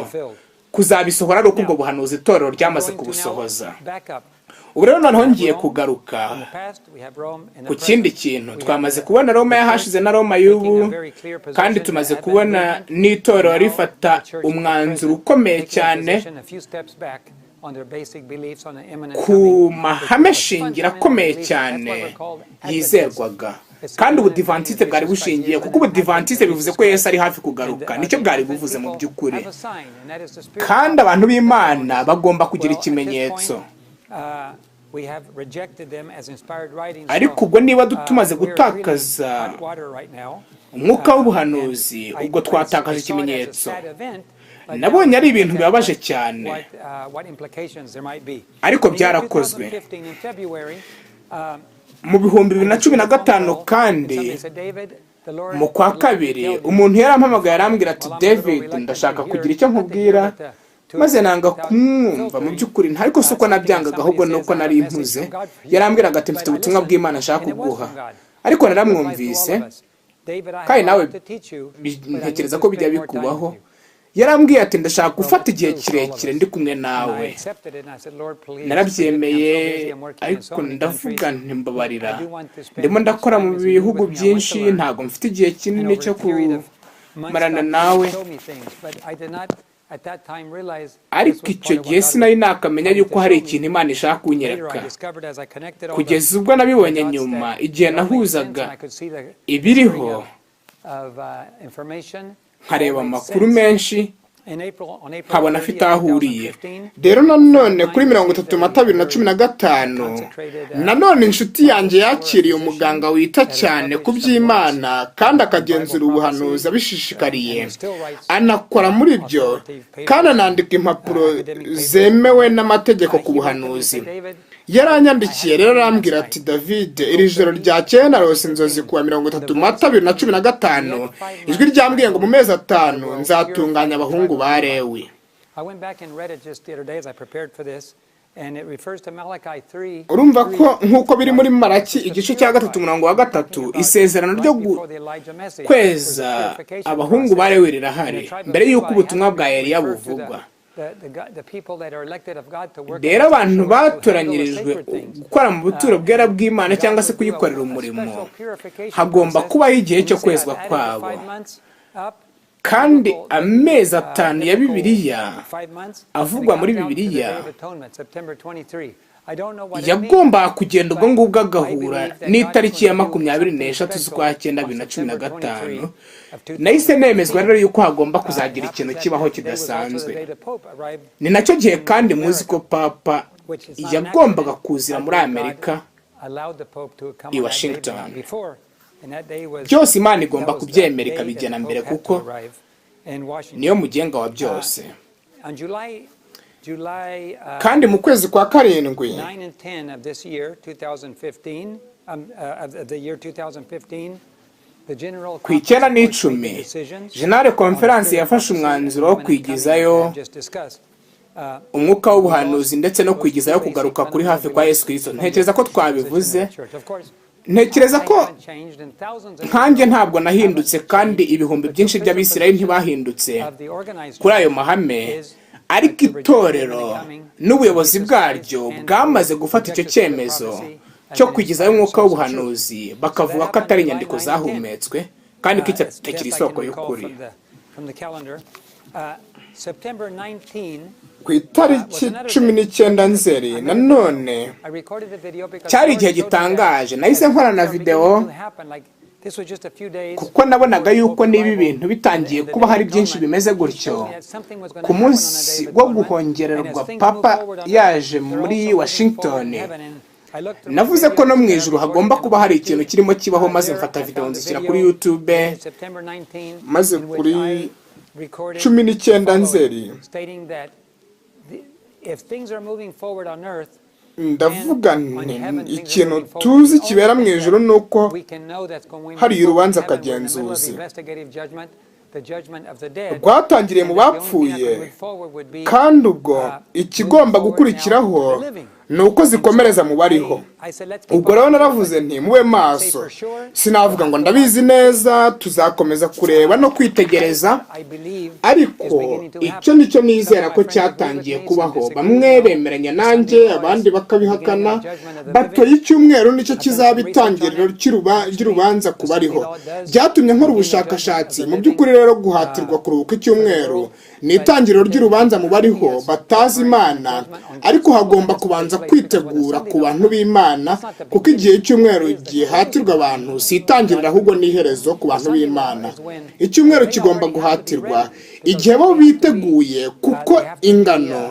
kuzabisohora ari uko ubwo buhanuzi itorero ryamaze kubusohoza. Ubu rero noneho ngiye kugaruka ku kindi kintu. Twamaze kubona Roma yahashize na Roma y'ubu, kandi tumaze kubona n'itorero rifata umwanzuro ukomeye cyane ku mahame shingiro akomeye cyane yizerwaga, kandi ubudivantiste bwari bushingiye, kuko ubudivantiste bivuze ko Yesu ari hafi kugaruka, nicyo bwari buvuze mu by'ukuri. Kandi abantu b'Imana bagomba kugira ikimenyetso. Ariko ubwo niba tumaze gutakaza umwuka w'ubuhanuzi, ubwo twatakaje ikimenyetso. Nabonye ari ibintu bibabaje cyane, ariko byarakozwe. Mu 2015 kandi mu kwa kabiri umuntu yarampamagaye arambwira ati David, ndashaka kugira icyo nkubwira, maze nanga kumwumva mu by'ukuri, ariko si uko nabyangaga ahubwo nuko nari impuze. Yarambwiraga ati mfite ubutumwa bw'Imana nshaka kuguha, ariko naramwumvise, kandi nawe ntekereza ko bijya bikubaho. Yarambwiye ati ndashaka gufata igihe kirekire ndi kumwe nawe. Narabyemeye, ariko ndavuga nti mbabarira, ndimo ndakora mu bihugu byinshi, ntabwo mfite igihe kinini cyo kumarana nawe. Ariko icyo gihe sinari nakamenya yuko hari ikintu Imana ishaka kunyereka, kugeza ubwo nabibonye nyuma, igihe nahuzaga ibiriho nkareba amakuru menshi nkabona afite aho ahuriye. Rero nanone kuri 30 Mata 2015 nanone inshuti yanjye yakiriye umuganga wita cyane ku by'Imana kandi akagenzura ubuhanuzi abishishikariye, anakora muri byo, kandi anandika impapuro zemewe n'amategeko ku buhanuzi. Yaranyandikiye rero arambwira ati David, iri joro ryakeye narose inzozi kuwa 30 Mata 2015, ijwi ryambwiye ngo mu mezi 5 nzatunganya abahungu ba Lewi. Urumva ko nk'uko biri muri Malaki igice cya 3:3, isezerano ryo kweza abahungu ba Lewi rirahari mbere y'uko ubutumwa bwa Eliya buvugwa. Rero abantu batoranyirijwe gukora mu buturo bwera bw'Imana cyangwa se kuyikorera umurimo, hagomba kubaho igihe cyo kwezwa kwabo. Kandi amezi 5 ya Bibiliya avugwa muri Bibiliya yagomba kugenda ubwo ngubwo agahura n'itariki ya 23 z'ukwa 9 2015. Nahise nemezwa rero yuko hagomba kuzagira ikintu kibaho kidasanzwe. Ni nacyo gihe kandi muzi ko Papa yagombaga kuzira muri Amerika i Washington. Byose Imana igomba kubyemera ikabigena mbere, kuko niyo mugenga wa byose. Kandi mu kwezi kwa 7 ku 9 n'icumi, General Conference yafashe umwanzuro wo kwigizayo umwuka w'ubuhanuzi ndetse no kwigizayo kugaruka kuri hafi kwa Yesu Kristo. Ntekereza ko twabivuze, ntekereza ko nkanjye ntabwo nahindutse, kandi ibihumbi byinshi by'Abisirayeli ntibahindutse kuri ayo mahame, ariko itorero n'ubuyobozi bwaryo bwamaze gufata icyo cyemezo cyo kwigizayo umwuka w'ubuhanuzi, bakavuga ko atari inyandiko zahumetswe, kandi ko itakiri isoko y'ukuri. Ku itariki 19 Nzeri nanone cyari igihe gitangaje, nahise nkora na video, kuko nabonaga yuko niba ibintu bitangiye kuba hari byinshi bimeze gutyo, ku munsi wo guhongererwa Papa yaje muri Washington, navuze ko no mu ijuru hagomba kuba hari ikintu kirimo kibaho, maze mfata video nzishyira kuri YouTube, maze kuri 𝙤𝙞𝙤𝙤 Nzeri ndavuga nti ikintu tuzi kibera mu ijuru nuko hari urubanza kagenzuzi rwatangiriye mu bapfuye, kandi ubwo ikigomba gukurikiraho ni uko zikomereza mu bariho. Ubwo rero naravuze nti mube maso, sinavuga ngo ndabizi neza, tuzakomeza kureba no kwitegereza, ariko icyo nicyo nizera ko cyatangiye kubaho. Bamwe bemeranya nanjye, abandi bakabihakana, batoye icyumweru nicyo kizaba itangiriro ry'urubanza ku bariho. Byatumye nkora ubushakashatsi. Mu by'ukuri rero guhatirwa kuruhuka icyumweru ni itangiriro ry'urubanza mu bariho batazi Imana, ariko hagomba kubanza kwitegura ku bantu b'Imana, kuko igihe cy'umweru gihatirwa abantu si itangiriro ahubwo n'iherezo ku bantu b'Imana. Icyumweru kigomba guhatirwa igihe bo biteguye, kuko ingano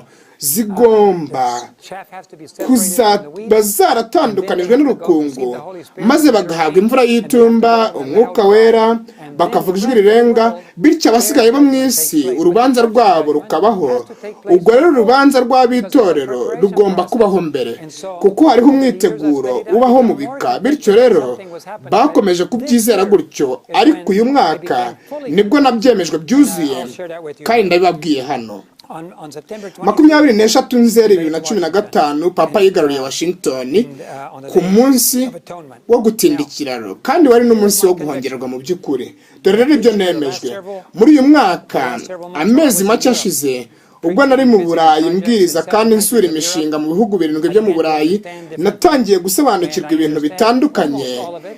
zigomba kuzaba zaratandukanijwe n'urukungu, maze bagahabwa imvura y'itumba, umwuka wera, bakavuga ijwi rirenga, bityo abasigaye bo mu isi urubanza rwabo rukabaho. Ubwo rero urubanza rw'abitorero rugomba kubaho mbere, kuko hariho umwiteguro ubaho mu bika. Bityo rero bakomeje kubyizera gutyo, ariko uyu mwaka nibwo nabyemejwe byuzuye, kandi ndabibabwiye hano. 23 Nzeri 2015 Papa yigaruriye Washington ku munsi wo gutinda ikiraro, kandi wari n'umunsi wo guhongererwa mu by'ukuri. Dore rero ibyo nemejwe muri uyu mwaka. Amezi make ashize, ubwo nari mu Burayi mbwiriza kandi nsura imishinga mu bihugu 7 byo mu Burayi, natangiye gusobanukirwa ibintu bitandukanye,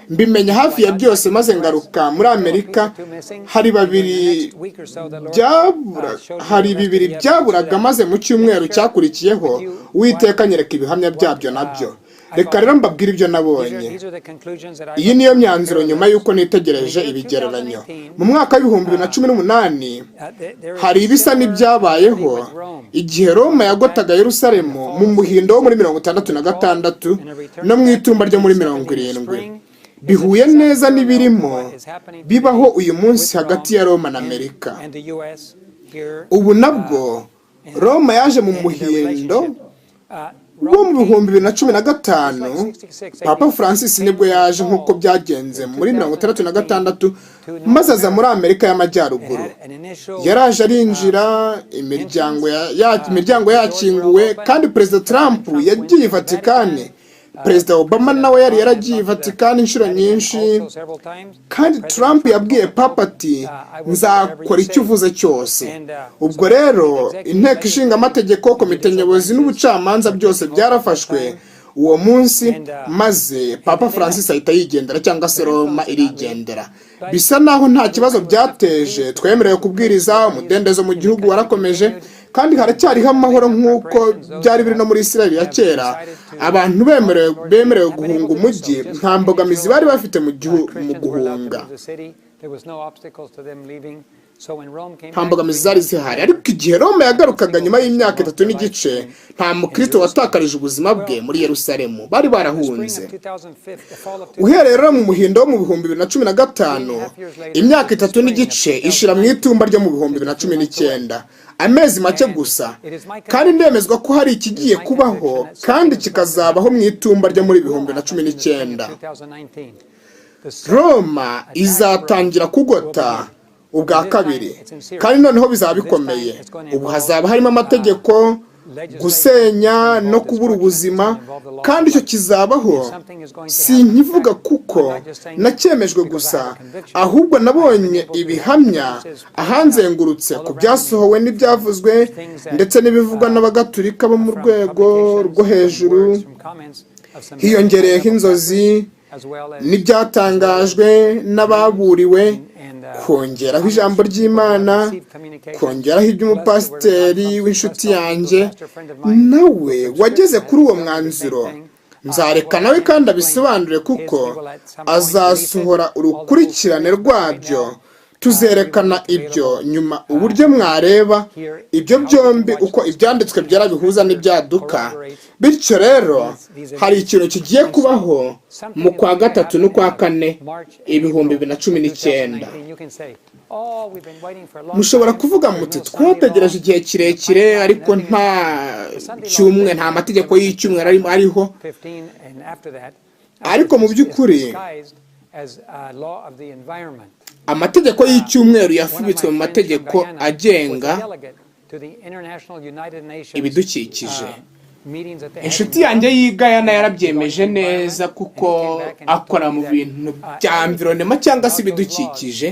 mbimenya hafi ya byose, maze ngaruka muri Amerika. Hari bibiri byaburaga, maze mu cyumweru cyakurikiyeho Uwiteka anyereka ibihamya byabyo nabyo. Reka rero mbabwire ibyo nabonye. Iyi niyo myanzuro nyuma y'uko nitegereje ibigereranyo. Mu mwaka w'2018 hari ibisa n'ibyabayeho igihe Roma yagotaga Yerusalemu mu muhindo wo muri 66 no mu itumba ryo muri 70. Bihuye neza n'ibirimo bibaho uyu munsi hagati ya Roma na Amerika. Ubu nabwo Roma yaje mu muhindo wo mu 2015. Papa Francis nibwo yaje nk'uko byagenze muri 66, maze aza muri Amerika y'Amajyaruguru. Yaraje arinjira, imiryango yakinguwe, kandi Perezida Trump yagiye Vatikani. Perezida Obama nawe yari yaragiye Vatikani inshuro nyinshi, kandi Trump yabwiye Papa ati nzakora icyo uvuze cyose. Ubwo rero inteko ishinga amategeko, komite nyobozi n'ubucamanza byose byarafashwe uwo munsi, maze Papa Francis ahita yigendera, cyangwa se Roma irigendera. Bisa naho nta kibazo byateje. Twemerewe kubwiriza, umudendezo mu gihugu warakomeje, kandi haracyariho amahoro nk'uko byari biri no muri Isirayeli ya kera. Abantu bemerewe guhunga umujyi, nta mbogamizi bari bafite mu guhunga, nta mbogamizi zari zihari. Ariko igihe Roma yagarukaga nyuma y'imyaka 3 n'igice, nta mukristo watakarije ubuzima bwe muri Yerusalemu, bari barahunze. Uhereye rero mu muhindo wo mu 2015, imyaka 3 n'igice ishira mu itumba ryo mu 2019, amezi make gusa, kandi ndemezwa ko hari ikigiye kubaho kandi kikazabaho mu itumba ryo muri 2019. Roma izatangira kugota ubwa kabiri, kandi noneho bizaba bikomeye. Ubu hazaba harimo amategeko, gusenya no kubura ubuzima, kandi icyo kizabaho sinkivuga kuko nacyemejwe gusa, ahubwo nabonye ibihamya ahanzengurutse ku byasohowe n'ibyavuzwe, ndetse n'ibivugwa n'abagatulika bo mu rwego rwo hejuru. Hiyongereyeho inzozi n'ibyatangajwe n'ababuriwe, kongeraho ijambo ry'Imana, kongeraho iby'umupasiteri w'inshuti yanjye nawe wageze kuri uwo mwanzuro. Nzareka nawe kandi abisobanure, kuko azasohora urukurikirane rwabyo tuzerekana ibyo nyuma uburyo mwareba ibyo byombi uko ibyanditswe byera bihuza n'ibyaduka. Bityo rero hari ikintu kigiye kubaho mu kwa gatatu no kwa kane 2019. Mushobora kuvuga muti twategereje igihe kirekire ariko nta mategeko y'icyumweru ariho. Ariko mu by'ukuri amategeko y'icyumweru yafubitswe mu mategeko agenga ibidukikije. Inshuti yanjye y'Igayana yarabyemeje neza kuko akora mu bintu bya environment cyangwa se ibidukikije.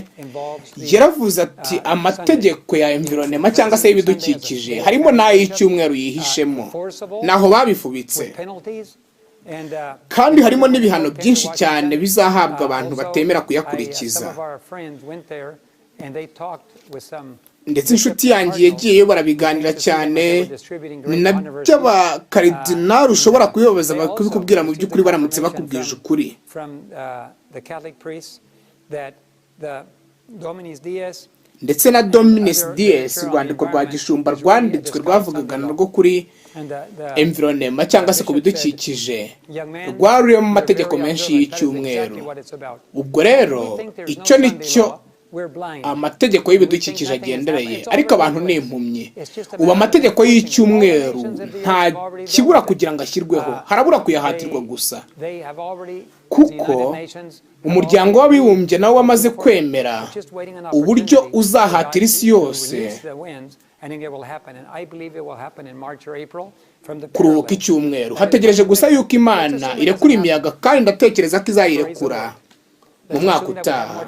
Yaravuze ati amategeko ya environment cyangwa se ibidukikije harimo n'ay'icyumweru yihishemo, naho babifubitse. Kandi harimo n'ibihano byinshi cyane bizahabwa abantu batemera kuyakurikiza. Ndetse inshuti yanjye yagiyeyo barabiganira cyane, ni nabyo abakaridinari ushobora kubibabaza bakubwira mu by'ukuri baramutse bakubwije ukuri. Ndetse na 𝙔𝙚𝙨𝙪 urwandiko rwa gishumba rwanditswe rwavugaga narwo kuri environment cyangwa se ku bidukikije, rwariyo mu mategeko menshi y'icyumweru. Ubwo rero icyo nicyo amategeko y'ibidukikije agendereye, ariko abantu ni impumyi. Ubu amategeko y'icyumweru nta kibura kugira ngo ashyirweho, harabura kuyahatirwa gusa, kuko umuryango w'abibumbye nawe wamaze kwemera uburyo uzahatira isi yose kuruhuka icyumweru. Hategereje gusa yuko Imana irekura imiyaga, kandi ndatekereza ko izayirekura mu mwaka utaha.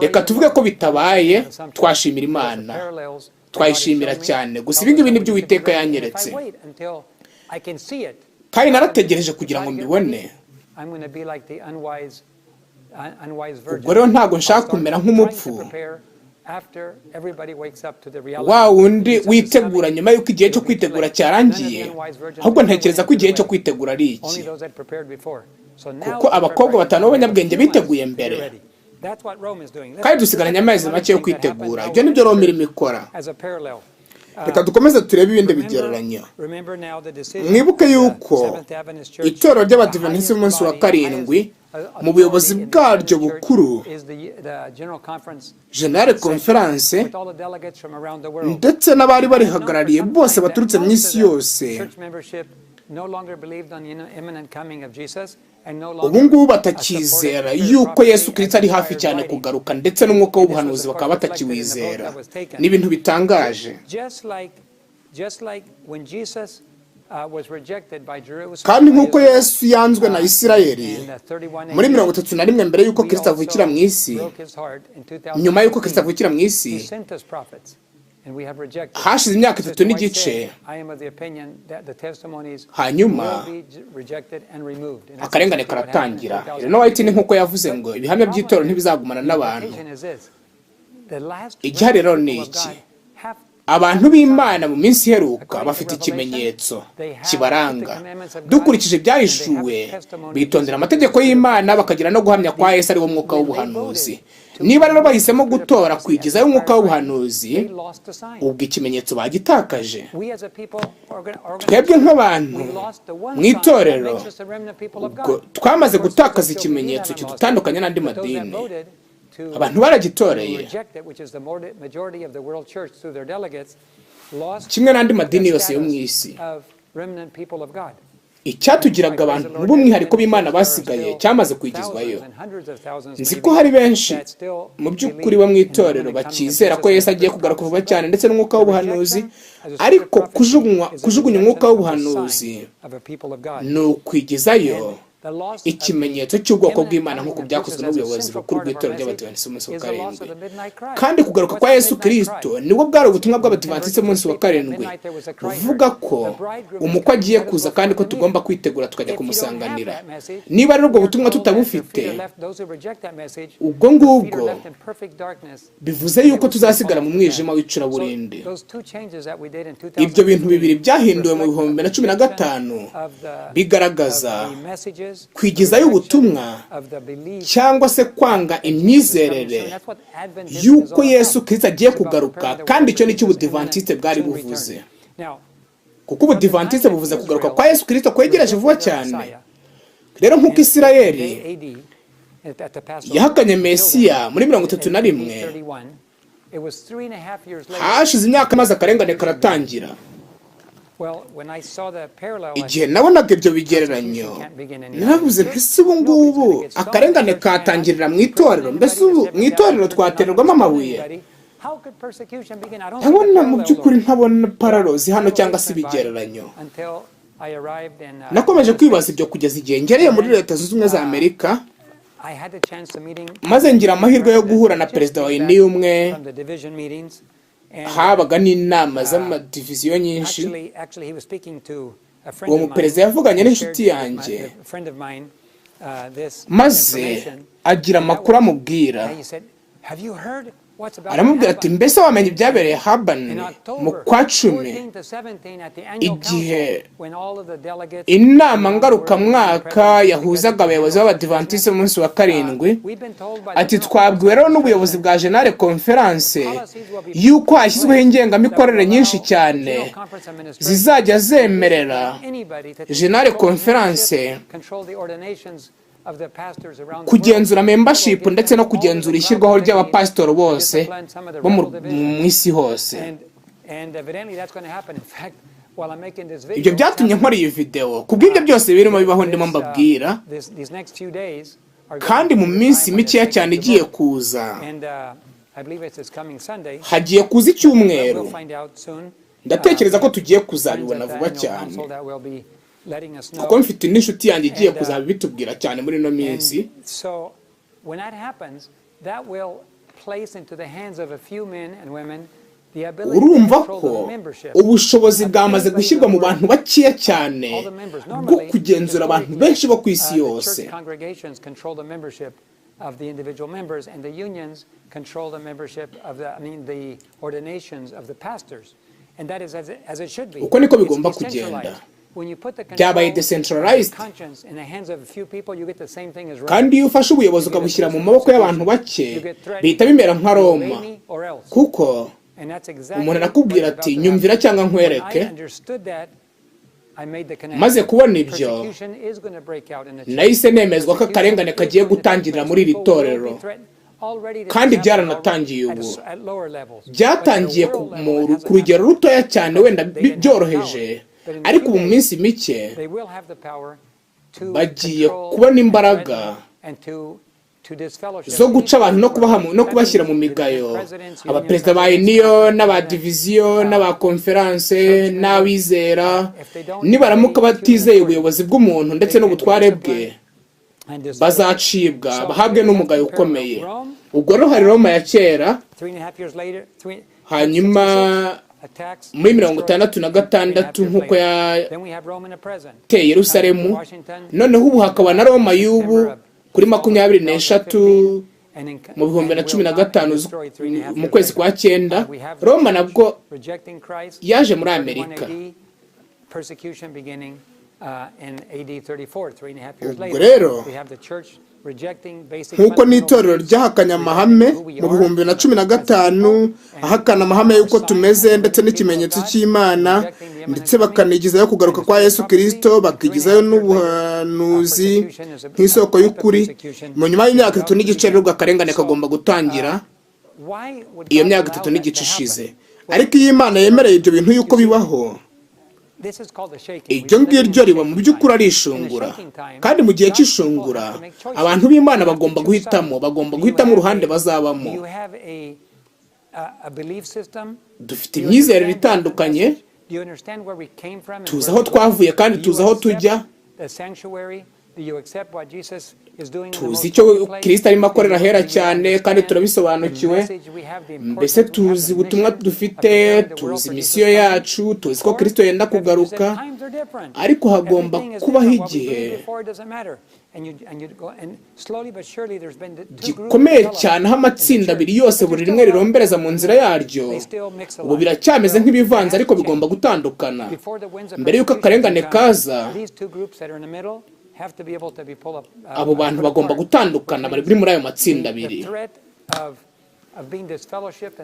Reka tuvuge ko bitabaye, twashimira Imana, twayishimira cyane. Gusa ibi ngibi nibyo Uwiteka yanyeretse, kandi narategereje kugira ngo mbibone. Ubwo rero ntabwo nshaka kumera nk'umupfu wa wundi witegura nyuma y'uko igihe cyo kwitegura cyarangiye, ahubwo ntekereza ko igihe cyo kwitegura ari iki, kuko abakobwa 5 b'abanyabwenge biteguye mbere, kandi dusigaranye amezi make yo kwitegura. Ibyo nibyo Roma irimo ikora. Reka dukomeze turebe ibindi bigereranyo. Mwibuke yuko itorero ry'Abadiventisiti b'umunsi wa karindwi mu buyobozi bwaryo bukuru, General Conference, ndetse n'abari barihagarariye bose baturutse mu isi yose, ubu ngubu batakizera yuko Yesu Kristo ari hafi cyane kugaruka, ndetse n'umwuka w'ubuhanuzi bakaba batakiwizera. Ni ibintu bitangaje. Kandi nk'uko Yesu yanzwe na Isirayeli muri 31 mbere y'uko Kristo avukira mu isi, nyuma y'uko Kristo avukira mu isi hashize imyaka 3 n'igice, hanyuma akarengane karatangira. Rero White ni nk'uko yavuze ngo ibihamya by'itorero ntibizagumana n'abantu. Igihari rero ni iki? Abantu b'Imana mu minsi iheruka bafite ikimenyetso kibaranga. Dukurikije ibyahishuwe, bitondera amategeko y'Imana, bakagira no guhamya kwa Yesu ari wo mwuka w'ubuhanuzi. Niba rero bahisemo gutora kwigizayo umwuka w'ubuhanuzi, ubwo ikimenyetso bagitakaje. Twebwe nk'abantu mu itorero twamaze gutakaza ikimenyetso kidutandukanye n'andi madini. Abantu baragitoreye kimwe n'andi madini yose yo mu isi. Icyatugiraga abantu b'umwihariko b'Imana basigaye cyamaze kwigizwayo. Nzi ko hari benshi mu by'ukuri bo mu itorero bakizera ko Yesu agiye kugaruka vuba cyane, ndetse n'umwuka w'ubuhanuzi, ariko kujugunya umwuka w'ubuhanuzi ni ukwigizayo ikimenyetso cy'ubwoko bw'Imana nk'uko byakozwe n'ubuyobozi bukuru bw'itorero ry'Abadiventisiti b'umunsi wa karindwi. Kandi kugaruka kwa Yesu Kristo nibwo bwari ubutumwa bw'Abadiventisiti b'umunsi wa karindwi, buvuga ko umukwe agiye kuza kandi ko tugomba kwitegura tukajya kumusanganira. Niba rero ubwo butumwa tutabufite, ubwo ngubwo bivuze yuko tuzasigara mu mwijima w'icuraburindi. Ibyo bintu bibiri byahinduwe mu 2015 bigaragaza kwigizayo ubutumwa cyangwa se kwanga imyizerere y'uko Yesu Kristo agiye kugaruka, kandi icyo nicyo ubudivantiste bwari buvuze. Kuko ubudivantiste buvuze kugaruka kwa Yesu Kristo kwegereje vuba cyane. Rero nk'uko Isirayeli yahakanye Mesiya muri 31, hashize imyaka maze akarengane karatangira. Igihe nabonaga ibyo bigereranyo naravuze mbese ubu ngubu akarengane katangirira mu itorero, mbese ubu mu itorero twatererwamo amabuye? Ntabona mu by'ukuri, ntabona paralozi hano cyangwa se ibigereranyo. Nakomeje kwibaza ibyo kugeza igihe ngereye muri Leta Zunze Ubumwe za Amerika, maze ngira amahirwe yo guhura na perezida wa 𝙖𝙨𝙗𝙞𝙣𝙯𝙚. Habaga n'inama z'amadiviziyo nyinshi. Uwo muperezida yavuganye n'inshuti yanjye, maze agira amakuru amubwira. Aramubwira ati mbese wamenye ibyabereye 𝙖𝙨𝙗𝙞 mu kwa 10, igihe inama ngarukamwaka yahuzaga abayobozi b'abadivantiste mu munsi wa 7. Ati twabwiwe rero n'ubuyobozi bwa 𝙢𝙬𝙪 yuko hashyizweho ingengamikorere nyinshi cyane zizajya zemerera 𝙢𝙬𝙪 kugenzura membership ndetse no kugenzura ishyirwaho ry'abapasitoro bose bo mu isi hose. Ibyo byatumye nkora iyi video, kubw'ibyo byose birimo bibaho ndimo mbabwira, kandi mu minsi mikeya cyane igiye kuza, hagiye kuza icyumweru, ndatekereza ko tugiye kuzabibona vuba cyane, kuko mfite n'inshuti yanjye igiye kuzabitubwira cyane muri ino minsi. Urumva ko ubushobozi bwamaze gushyirwa mu bantu bakeya cyane bwo kugenzura abantu benshi bo ku isi yose. Of the individual members, and the unions control the membership of the ordinations of the pastors, and that is as it should be. Uko niko bigomba kugenda. Byabaye decentralized, kandi iyo ufashe ubuyobozi ukabushyira mu maboko y'abantu bake bihita bimera nka Roma, kuko umuntu arakubwira ati nyumvira cyangwa nkwereke. Maze kubona ibyo, nahise nemezwa ko akarengane kagiye gutangirira muri iri torero, kandi byaranatangiye ubu. Byatangiye ku rugero rutoya cyane, wenda byoroheje, ariko ubu mu minsi mike bagiye kubona imbaraga zo guca abantu no kubashyira mu migayo. Abaperezida ba iniyo n'abadiviziyo n'abakonferanse n'abizera nibaramuka batizeye ubuyobozi bw'umuntu ndetse n'ubutware bwe, bazacibwa bahabwe n'umugayo ukomeye. Ubwo rero hari Roma ya kera, hanyuma muri 66 nk'uko yateye Yerusalemu, noneho ubu hakaba na Roma y'ubu kuri 23 mu 2015 mu kwezi kwa 9. Roma nabwo yaje muri Amerika. Ubwo rero nk'uko n'itorero ryahakanye amahame mu 2015, ahakana amahame y'uko tumeze ndetse n'ikimenyetso cy'Imana, ndetse bakanigizayo kugaruka kwa Yesu Kristo, bakigizayo n'ubuhanuzi nk'isoko y'ukuri. Mu nyuma y'imyaka 3 n'igice rero akarengane kagomba gutangira. Iyo myaka 3 n'igice ishize, ariko iyo Imana yemereye ibyo bintu yuko bibaho, iryo ngiryo riba mu by'ukuri ari ishungura. Kandi mu gihe cy'ishungura abantu b'Imana bagomba guhitamo uruhande bazabamo. Dufite imyizerere itandukanye, tuzi aho twavuye kandi tuzi aho tujya, tuzi icyo Kristo arimo akorera ahera cyane kandi turabisobanukiwe. Mbese tuzi ubutumwa dufite, tuzi misiyo yacu, tuzi ko Kristo yenda kugaruka, ariko hagomba kubaho igihe gikomeye cyane aho amatsinda abiri yose buri rimwe rirombereza mu nzira yaryo. Ubu biracyameze nk'ibivanze, ariko bigomba gutandukana. Mbere y'uko akarengane kaza, have to be able to be pulled up. abo bantu bagomba gutandukana bari muri ayo matsinda abiri.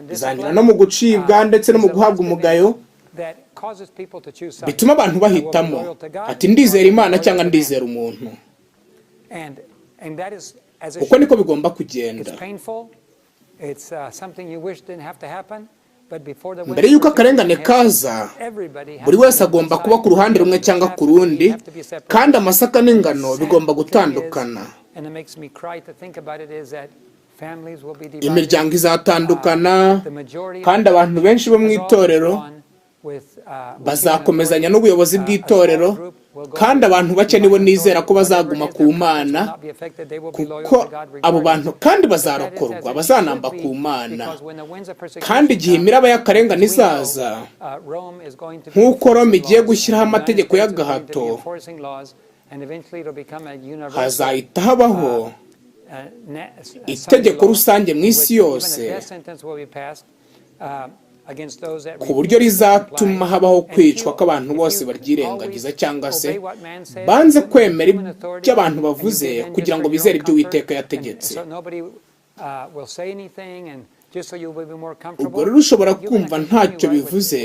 Bizangira no mu gucibwa ndetse no mu guhabwa umugayo bituma abantu bahitamo ati ndizera Imana cyangwa ndizera umuntu. Uko niko bigomba kugenda. Mbere y'uko akarengane kaza, buri wese agomba kuba ku ruhande rumwe cyangwa ku rundi, kandi amasaka n'ingano bigomba gutandukana. Imiryango izatandukana, kandi abantu benshi bo mu itorero bazakomezanya n'ubuyobozi bw'itorero, kandi abantu bake nibo nizera ko bazaguma ku Mana, kuko abo bantu kandi bazarokorwa, bazanamba ku Mana. Kandi igihe imiraba y'akarengane izaza, nk'uko Roma igiye gushyiraho amategeko y'agahato, hazahita habaho itegeko rusange mu isi yose, ku buryo rizatuma habaho kwicwa kw'abantu bose baryirengagiza cyangwa se banze kwemera ibyo abantu bavuze kugira ngo bizere ibyo Uwiteka yategetse. Ubwo rero ushobora kumva ntacyo bivuze,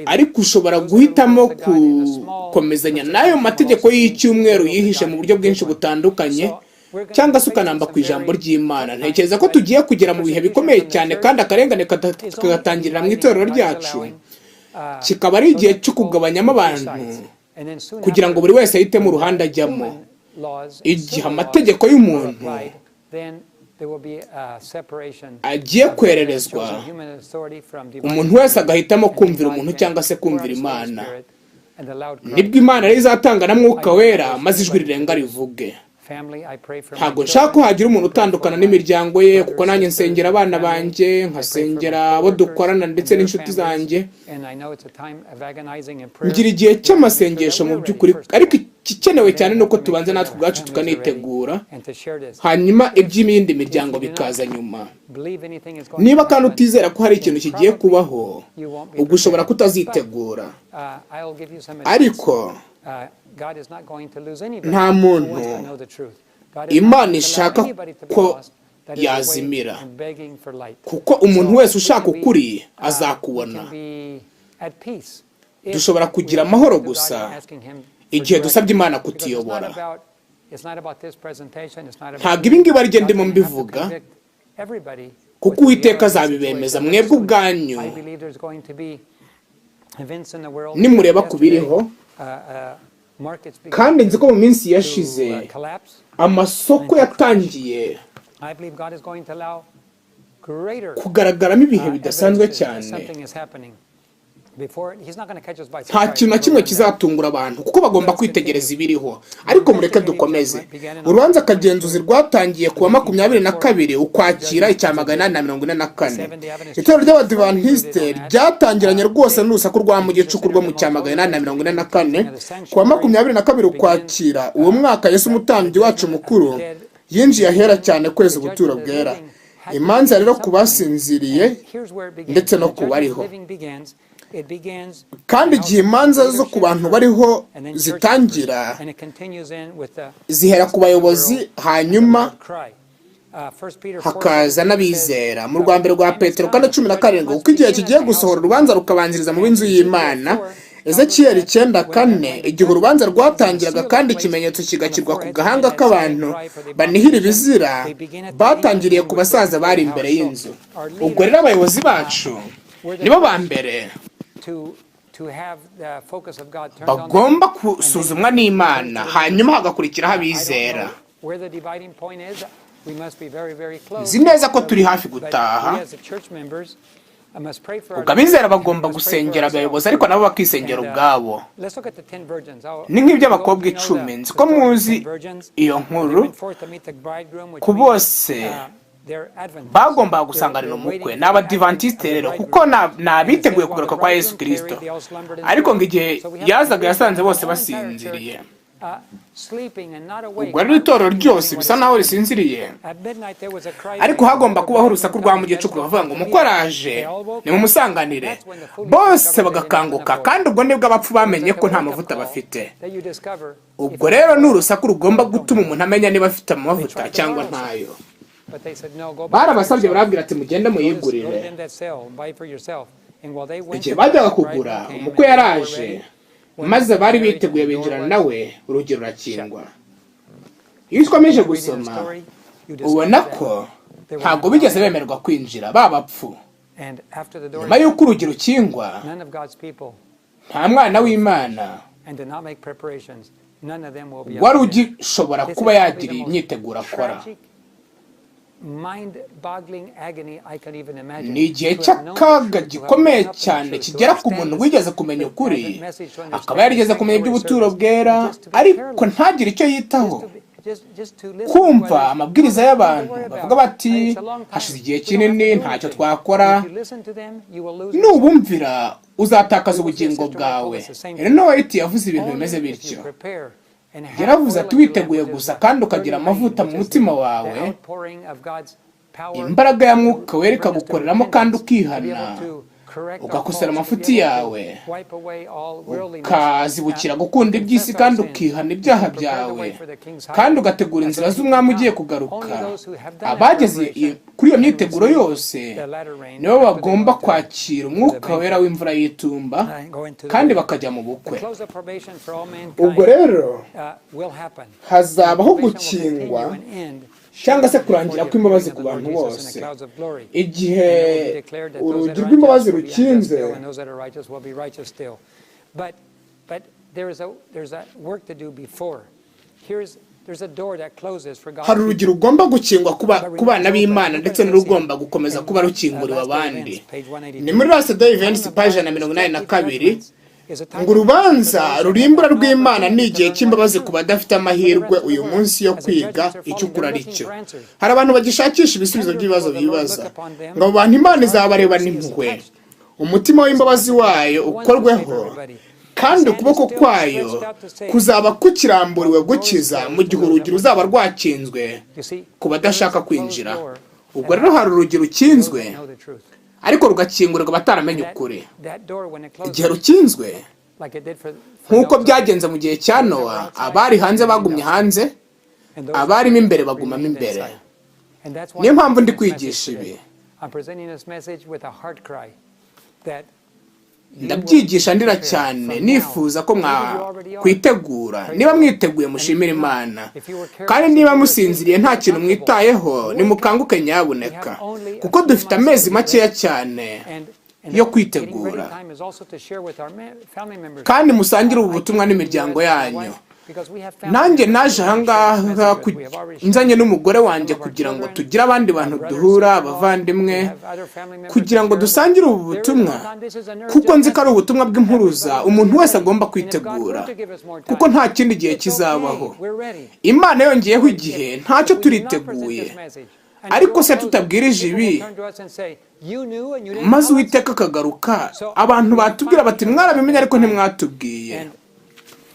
ariko ushobora guhitamo gukomezanya n'ayo mategeko y'icyumweru yihishe mu buryo bwinshi butandukanye, cyangwa se ukanamba ku ijambo ry'Imana. Ntekereza ko tugiye kugera mu bihe bikomeye cyane, kandi akarengane kagatangirira mu itorero ryacu, kikaba ari igihe cyo kugabanyamo abantu kugira ngo buri wese ahitemo uruhande ajyamo. Igihe amategeko y'umuntu agiye kwererezwa, umuntu wese agahitamo kumvira umuntu cyangwa se kumvira Imana, nibwo Imana rero izatanga na Mwuka Wera maze ijwi rirenga rivuge. Ntabwo nshaka ko hagira umuntu utandukana n'imiryango ye, kuko nanjye nsengera abana banjye, nkasengera abo dukorana ndetse n'inshuti zanjye. Ngira igihe cy'amasengesho mu by'ukuri, ariko igikenewe cyane ni uko tubanza natwe ubwacu tukanitegura, hanyuma iby'iyindi miryango bikaza nyuma. Niba kandi utizera ko hari ikintu kigiye kubaho, ubwo ushobora kutazitegura. Ariko nta muntu Imana ishaka ko yazimira, kuko umuntu wese ushaka ukuri azakubona. Dushobora kugira amahoro gusa igihe dusabye Imana kutuyobora. Ntabwo ibi ngibi ari byo ndimo mbivuga, kuko Uwiteka azabibemeza mwebwe ubwanyu nimureba ku biriho. Kandi nzi ko mu minsi yashize amasoko yatangiye kugaragaramo ibihe bidasanzwe cyane. Nta kintu na kimwe kizatungura abantu, kuko bagomba kwitegereza ibiriho. Ariko mureke dukomeze. Urubanza akagenzuzi rwatangiye kuwa 22 Ukwakira 1844. Itorero ry'Abadivantiste ryatangiranye rwose n'urusaku rwa mu gicuku rwo mu 1844. Kuwa 22 Ukwakira uwo mwaka, Yesu umutambyi wacu mukuru yinjiye ahera cyane kweza ubuturo bwera. Imanza rero kubasinziriye ndetse no kubariho. Kandi igihe imanza zo ku bantu bariho zitangira, zihera ku bayobozi, hanyuma hakaza n'abizera. Mu rwa mbere rwa Petero 17, kuko igihe kigiye gusohora urubanza rukabanziriza mu b'inzu y'Imana. Ezekiyeli 9:4, igihe urubanza rwatangiraga kandi ikimenyetso kigashyirwa ku gahanga k'abantu banihira ibizira, batangiriye ku basaza bari imbere y'inzu. Ubwo rero abayobozi bacu nibo ba mbere bagomba gusuzumwa n'Imana, hanyuma hagakurikiraho abizera. Nzi neza ko turi hafi gutaha. Ubwo abizera bagomba gusengera abayobozi, ariko nabo bakisengera ubwabo. Ni nk'iby'abakobwa 10. Nzi ko muzi iyo nkuru, ku bose bagomba gusanganira umukwe n'Abadivantiste rero, kuko nabiteguye kugaruka kwa Yesu Kristo. Ariko ngo igihe yazaga yasanze bose basinziriye. ubwo rero itorero ryose bisa naho risinziriye, ariko hagomba kubaho urusaku rwa mu gicuku bavuga ngo umukwe araje nimumusanganire, bose bagakanguka, kandi ubwo nibwo abapfu bamenye ko nta mavuta bafite. ubwo rero ni urusaku rugomba gutuma umuntu amenya niba afite amavuta cyangwa ntayo. barabasabye barabwira ati mugende muyigurire. igihe bajyaga kugura, umukwe yaraje, maze bari biteguye binjirana nawe, urugi rurakingwa. iyo ukomeje gusoma ubona ko ntabwo bigeze bemerwa kwinjira babapfu. nyuma y'uko urugi rukingwa, nta mwana w'Imana wari ugishobora kuba yagira imyiteguro akora. ni igihe cy'akaga gikomeye cyane kigera ku muntu wigeze kumenya ukuri, akaba yarigeze kumenya iby'ubuturo bwera, ariko ntagire icyo yitaho. kumva amabwiriza y'abantu bavuga bati hashize igihe kinini ntacyo twakora, nubumvira uzatakaza ubugingo bwawe. Ellen White yavuze ibintu bimeze bityo. yaravuze ati witeguye gusa kandi ukagira amavuta mu mutima wawe, imbaraga ya mwuka wera ikagukoreramo kandi ukihana, ugakosera amafuti yawe, ukazibukira gukunda iby'isi kandi ukihana ibyaha byawe, kandi ugategura inzira z'umwami ugiye kugaruka. abageze kuri iyo myiteguro yose nibo bagomba kwakira umwuka wera w'imvura y'itumba kandi bakajya mu bukwe. ubwo rero hazabaho gukingwa cyangwa se kurangira kw'imbabazi ku bantu bose. igihe urugi rw'imbabazi rukinze, hari urugi rugomba gukingwa ku bana b'Imana, ndetse n'urugomba gukomeza kuba rukinguriwe abandi. ni muri 𝙤𝙖𝙗𝙞𝙣𝙜 paji na 82 ngo urubanza rurimbura rw'Imana ni igihe cy'imbabazi ku badafite amahirwe uyu munsi yo kwiga icyo ukuri ari cyo. hari abantu bagishakisha ibisubizo by'ibibazo bibaza ngo abo bantu Imana izabarebana impuhwe, umutima w'imbabazi wayo ukorweho, kandi ukuboko kwayo kuzaba kukiramburiwe gukiza mu gihe urugi ruzaba rwakinzwe ku badashaka kwinjira. ubwo rero hari urugi rukinzwe ariko rugakingurirwa bataramenye ukuri. igihe rukinzwe, nk'uko byagenze mu gihe cya Nowa, abari hanze bagumye hanze, abarimo imbere bagumamo imbere. niyo mpamvu ndi kwigisha ibi. ndabyigisha ndira cyane, nifuza ko mwakwitegura. niba mwiteguye mushimire Imana, kandi niba musinziriye nta kintu mwitayeho, nimukanguke nyabuneka, kuko dufite amezi makeya cyane yo kwitegura. kandi musangire ubu butumwa n'imiryango yanyu. nanjye naje ahangaha nzanye n'umugore wanjye kugira ngo tugire abandi bantu duhura, abavandimwe, kugira ngo dusangire ubu butumwa, kuko nzi ko ari ubutumwa bw'impuruza umuntu wese agomba kwitegura, kuko nta kindi gihe kizabaho. Imana yongeyeho igihe, ntacyo turiteguye. ariko se tutabwirije ibi maze Uwiteka akagaruka, abantu batubwira bati mwarabimenye ariko ntimwatubwiye.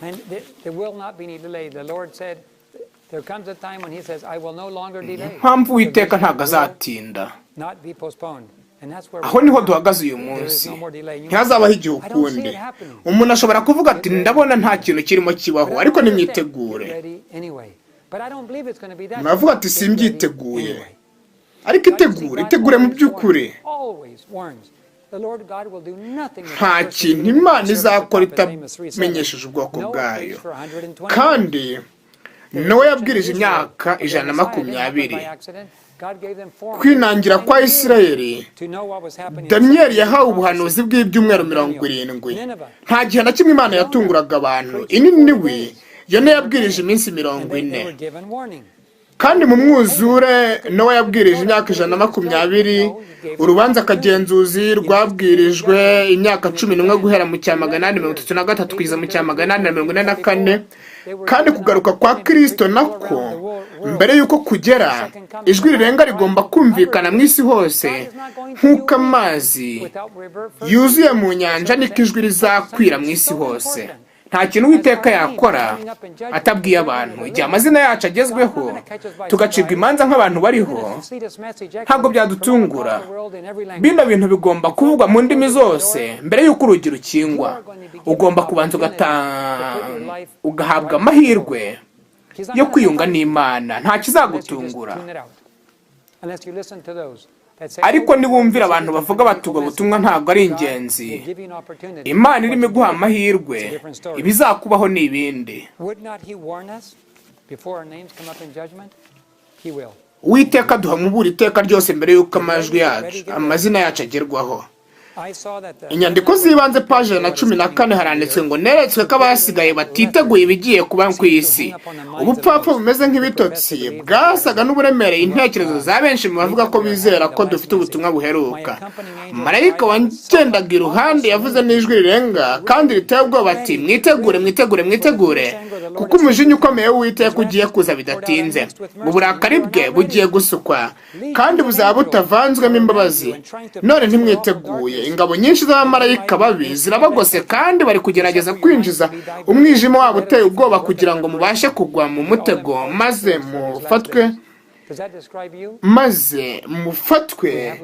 And there will not be any delay. The Lord said, there comes a time when He says, I will no longer delay. mpamvu Uwiteka ntabwo azatinda. Not be postponed. And that's where aho niho duhagaze uyu munsi. ntihazabaho igihe ukundi. umuntu ashobora kuvuga ati ndabona nta kintu kirimo kibaho, ariko nimyitegure. muravuga ati simbyiteguye, ariko itegure mu by'ukuri. nta kintu Imana izakora itamenyesheje ubwoko bwayo. kandi Nowa yabwirije imyaka 120. kwinangira kwa Isirayeli, Daniyeli yahawe ubuhanuzi bw'ibyumweru 70. nta gihe na kimwe Imana yatunguraga abantu. Ininiwe Yona yabwirije iminsi 40. kandi mu mwuzure Nowa yabwirije imyaka 120. urubanza akagenzuzi rwabwirijwe imyaka 11 guhera mu cya 833 kugeza mu cya 844. kandi kugaruka kwa Kristo nako mbere yuko kugera, ijwi rirenga rigomba kumvikana mu isi hose, nk'uko amazi yuzuye mu nyanja niko ijwi rizakwira mu isi hose. nta kintu Uwiteka yakora atabwiye abantu. Igihe amazina yacu agezweho tugacibwa imanza nk'abantu bariho, ntabwo byadutungura. Bino bintu bigomba kuvugwa mu ndimi zose mbere y'uko urugi rukingwa. Ugomba kubanza ugahabwa amahirwe yo kwiyunga n'Imana. Nta kizagutungura. Ariko nibumvira abantu bavuga bati ubwo butumwa ntabwo ari ingenzi, Imana irimo iguha amahirwe, ibizakubaho n'ibindi. Uwiteka duha mubura iteka ryose mbere y'uko amazina yacu agerwaho. Inyandiko z'ibanze paje na 14 haranditswe ngo neretswe ko abasigaye batiteguye ibigiye kuba ku isi. Ubupfapfa bumeze nk'ibitotsi bwasaga n'uburemereye intekerezo za benshi mu bavuga ko bizera ko dufite ubutumwa buheruka. Marayika wangendaga iruhande yavuze n'ijwi rirenga kandi riteye ubwoba ati mwitegure mwitegure mwitegure, kuko umujinya ukomeye w'Uwiteka ugiye kuza bidatinze. Uburakari bwe bugiye gusukwa kandi buzaba butavanzwemo imbabazi. None ntimwiteguye. Ingabo nyinshi z'abamarayika babi zirabagose kandi bari kugerageza kwinjiza umwijima wabo uteye ubwoba kugira ngo mubashe kugwa mu mutego maze mufatwe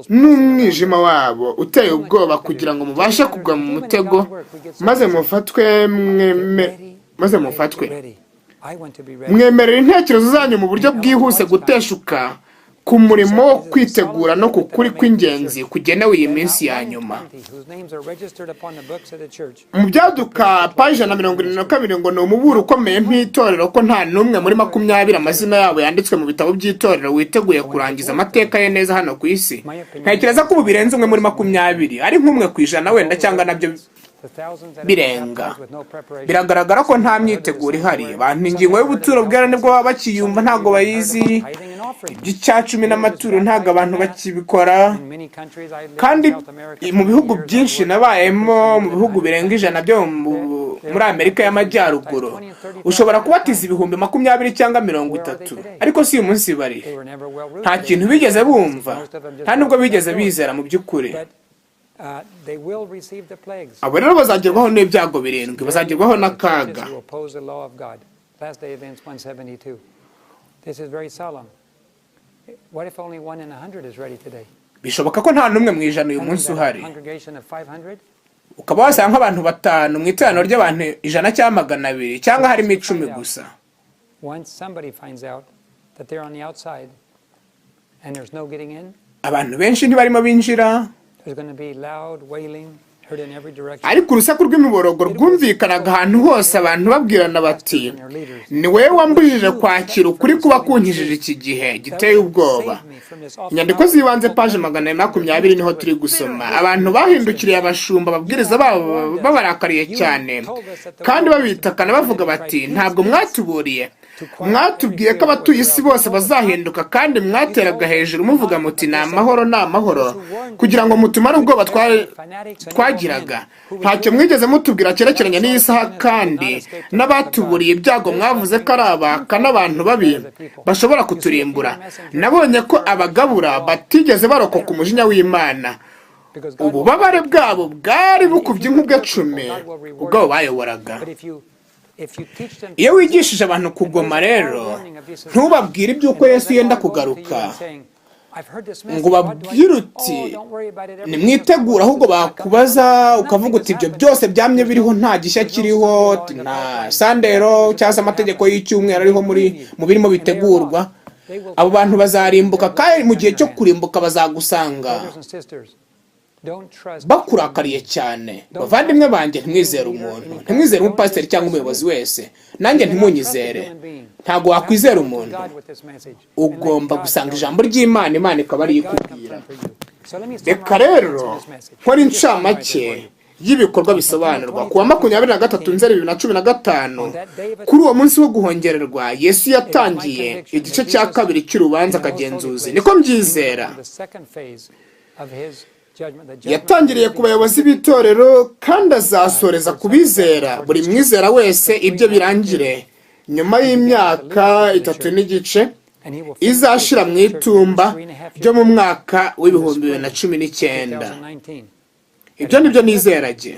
n'umwijima wabo uteye ubwoba kugira ngo mubashe kugwa mu mutego maze mufatwe. Mwemerera intekerezo zanyu mu buryo bwihuse guteshuka ku murimo wo kwitegura no ku kuri kw'ingenzi kugenewe iyi minsi ya nyuma. Mu byaduka paje na 72 ngo ni umuburo ukomeye nk'itorero ko nta n'umwe muri 20 amazina yabo yanditswe mu bitabo by'itorero witeguye kurangiza amateka ye neza hano ku isi. Ntekereza ko ubu birenze umwe muri 20, ari nk'umwe ku ijana wenda cyangwa nabyo birenga. Biragaragara ko nta myiteguro ihari. Abantu ingingo y'ubuturo bwera nibwo baba bakiyumva ntabwo bayizi. Iby'icacumi n'amaturo ntabwo abantu bakibikora. Kandi mu bihugu byinshi nabayemo, mu bihugu birenga 100 byo muri Amerika y'Amajyaruguru, ushobora kubatiza ibihumbi 20 cyangwa 30, ariko si uyu munsi bari. Nta kintu bigeze bumva, nta nubwo bigeze bizera mu by'ukuri. Abo rero bazagerwaho n'ibyago 7, bazagerwaho n'akaga. Bishoboka ko nta n'umwe mu ijana uyu munsi uhari. Ukaba wasanga nk'abantu 5 mu iteraniro ry'abantu 100 cyangwa 200 cyangwa harimo 10 gusa. Abantu benshi ntibarimo binjira. Ariko urusaku rw'imiborogo rwumvikanaga ahantu hose, abantu babwirana bati ni wewe wambujije kwakira ukuri kuba kunkijije iki gihe giteye ubwoba. Inyandiko z'ibanze paje 120 niho turi gusoma. Abantu bahindukiriye abashumba babwiriza babo babarakariye cyane kandi babitakana bavuga bati ntabwo mwatuburiye, mwatubwiye ko abatuye isi bose bazahinduka kandi mwateraga hejuru muvuga muti ni amahoro kugira ngo mutumare ubwoba twagiraga. Ntacyo mwigeze mutubwira cyerekeranye n'iyi saha, kandi n'abatuburiye ibyago mwavuze ko ari abaka n'abantu babi bashobora kuturimbura. Nabonye ko abagabura batigeze barokoka umujinya w'Imana. Ububabare bwabo bwari bukubye nk'ubwa 10 ubwo bayoboraga. Iyo wigishije abantu kugoma rero, ntubabwire iby'uko Yesu yenda kugaruka ngo babwire uti nimwitegura, ahubwo bakubaza ukavuga uti ibyo byose byamye biriho, nta gishya kiriho, nta sandero cyangwa amategeko y'icyumweru ariho mu birimo bitegurwa. Abo bantu bazarimbuka, kandi mu gihe cyo kurimbuka bazagusanga bakurakariye cyane. Bavandimwe banjye, ntimwizere umuntu, ntimwizere umupasiteri cyangwa umuyobozi wese. Nanjye ntimunyizere. Ntabwo wakwizera umuntu. Ugomba gusanga ijambo ry'Imana, Imana ikaba ari ikubwira. Reka rero nkora incamake y'ibikorwa bisobanurwa. Kuwa 23 Nzeri 2015, kuri uwo munsi wo guhongererwa, Yesu yatangiye igice cya 2 cy'urubanza kagenzuzi. Niko mbyizera. Yatangiriye ku bayobozi b'itorero kandi azasoreza kubizera. Buri mwizera wese ibyo birangire nyuma y'imyaka 3 n'igice izashira mu itumba ryo mu mwaka w'ibihumbi 2019. Ibyo nibyo nizerage.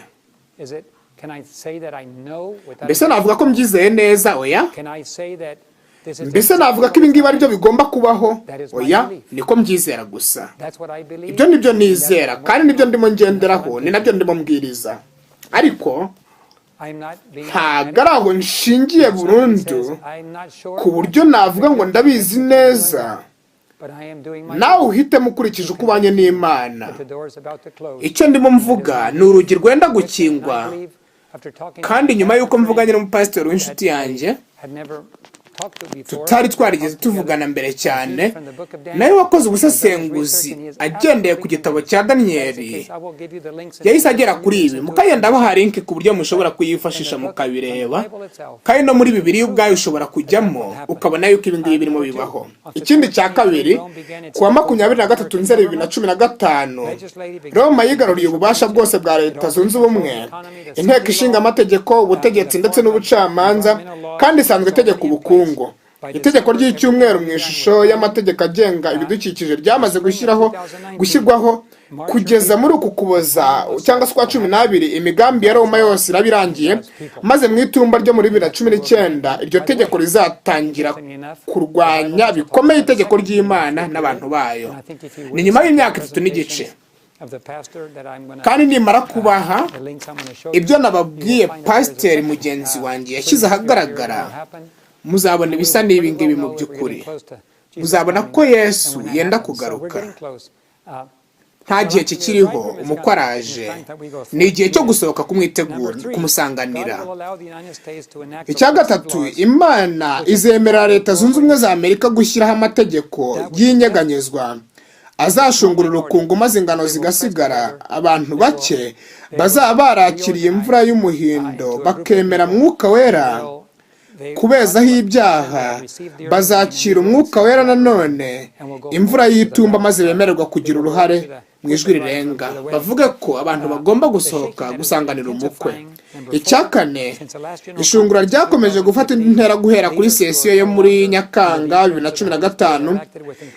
Can I say that I know without mbese navuga ko mbyizeye neza oya Can I say that this is mbese navuga ko ibi ngibi ari byo bigomba kubaho oya niko mbyizera gusa That's what I believe. ibyo nibyo nizera kandi nibyo ndimo ngenderaho ni nabyo ndimo mbwiriza ariko ntabwo ari aho nshingiye burundu ku buryo navuga ngo ndabizi neza nawe uhitemo ukurikije uko ubanye n'Imana. Icyo ndimo mvuga ni urugi rwenda gukingwa, kandi nyuma y'uko mvuganye n'umupasiteri w'inshuti yanjye tutari twarigeze tuvugana mbere cyane, nawe wakoze ubusesenguzi agendeye ku gitabo cya Daniyeli, yahise agera kuri ibi. Mukagenda baha link ku buryo mushobora kuyifashisha mukabireba, kandi no muri Bibiliya ubwayo ushobora kujyamo ukabona yuko ibi ngibi birimo bibaho. Ikindi cya kabiri, kuwa 23 Nzeri 2015 Roma yigaruriye ububasha bwose bwa Leta Zunze Ubumwe, inteko ishinga amategeko, ubutegetsi ndetse n'ubucamanza, kandi isanzwe itegeka ubukungu. Itegeko ry'icyumweru mu ishusho y'amategeko agenga ibidukikije ryamaze gushyirwaho kugeza muri uku Kuboza cyangwa se kwa 12. Imigambi ya Roma yose irabirangiye, maze mu itumba ryo muri 2019 iryo tegeko rizatangira kurwanya bikomeye itegeko ry'Imana n'abantu bayo. Ni nyuma y'imyaka 3 n'igice. Kandi nimara kubaha ibyo nababwiye pasiteri mugenzi wanjye yashyize ahagaragara, muzabona ibisa n'ibi ngibi mu by'ukuri. Muzabona ko Yesu yenda kugaruka. Nta gihe kikiriho, umukwe araje. Ni igihe cyo gusohoka kumwitegura, kumusanganira. Icya gatatu, Imana izemera Leta Zunze Ubumwe za Amerika gushyiraho amategeko y'inyeganyezwa azashungura urukungu, maze ingano zigasigara. Abantu bake bazaba barakiriye imvura y'umuhindo bakemera Mwuka Wera kubezaho ibyaha, bazakira Umwuka Wera nanone imvura y'itumba, maze bemererwa kugira uruhare mu ijwi rirenga, bavuga ko abantu bagomba gusohoka gusanganira umukwe. Icya kane, ishungura ryakomeje gufata intera guhera kuri sesiyo yo muri Nyakanga 2015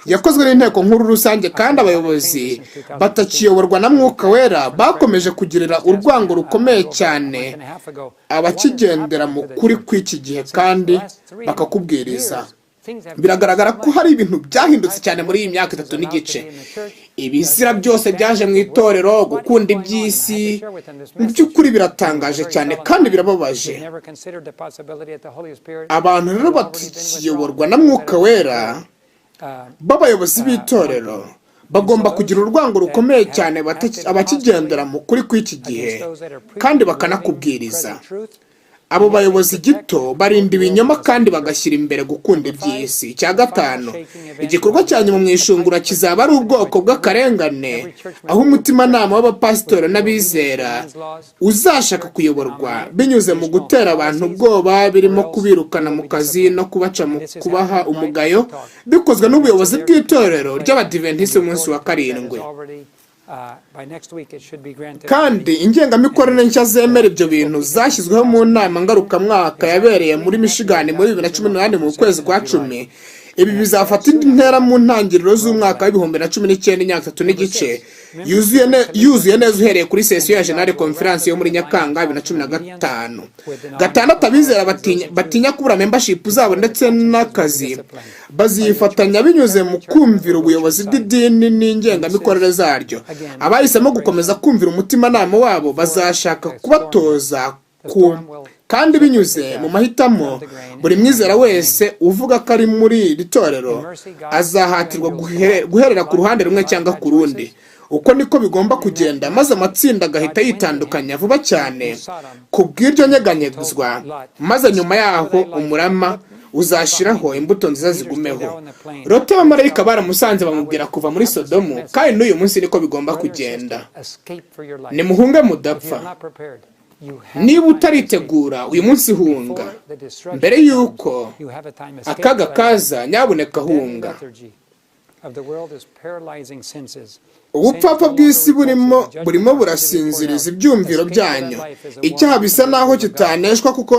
yakozwe n'inteko nkuru rusange, kandi abayobozi batakiyoborwa na Mwuka Wera bakomeje kugirira urwango rukomeye cyane abakigendera mu kuri kw'iki gihe kandi bakakubwiriza. Biragaragara ko hari ibintu byahindutse cyane muri iyi myaka 3 n'igice. Ibizira byose byaje mu itorero, gukunda iby'isi. Mu by'ukuri biratangaje cyane kandi birababaje. Abantu rero batiyoborwa na Mwuka Wera b'abayobozi b'itorero bagomba kugira urwango rukomeye cyane abakigendera mu kuri kw'iki gihe kandi bakanakubwiriza. Abo bayobozi gito barinda ibinyoma kandi bagashyira imbere gukunda iby'isi. Icya gatanu, igikorwa cya nyuma mu ishungura kizaba ari ubwoko bw'akarengane, aho umutimanama w'abapasitori n'abizera uzashaka kuyoborwa binyuze mu gutera abantu ubwoba, birimo kubirukana mu kazi no kubaca mu kubaha umugayo, bikozwe n'ubuyobozi bw'itorero ry'Abadiventisi umunsi wa 7. Kandi ingengamikorere nshya zemera ibyo bintu zashyizweho mu nama ngarukamwaka yabereye muri Michigan muri 2018 mu kwezi kwa 10. Ibi bizafata indi ntera mu ntangiriro z'umwaka wa 2019, imyaka 3 n'igice, yuzuye neza uhereye kuri sesiyo ya General Conference yo muri Nyakanga 2015. Gatandatu, abizera batinya kubura membership zabo ndetse n'akazi bazifatanya binyuze mu kumvira ubuyobozi bw'idini n'ingengamikorere zaryo. Abahisemo gukomeza kumvira umutimanama wabo bazashaka kubatoza kandi binyuze mu mahitamo. Buri mwizera wese uvuga ko ari muri iri torero azahatirwa guherera ku ruhande rumwe cyangwa ku rundi. Uko niko bigomba kugenda, maze amatsinda agahita yitandukanya vuba cyane ku bw'iryo nyeganyezwa, maze nyuma yaho umurama uzashiraho imbuto nziza zigumeho. Lote abamarayika baramusanze bamubwira kuva muri Sodomu, kandi n'uyu munsi niko bigomba kugenda. Nimuhunge mudapfa. Niba utaritegura uyu munsi hunga, mbere yuko akaga kaza nyabuneka hunga. Ubupfapfa bw'isi burimo burasinziriza ibyumviro byanyu. Icyaha bisa naho kitaneshwa kuko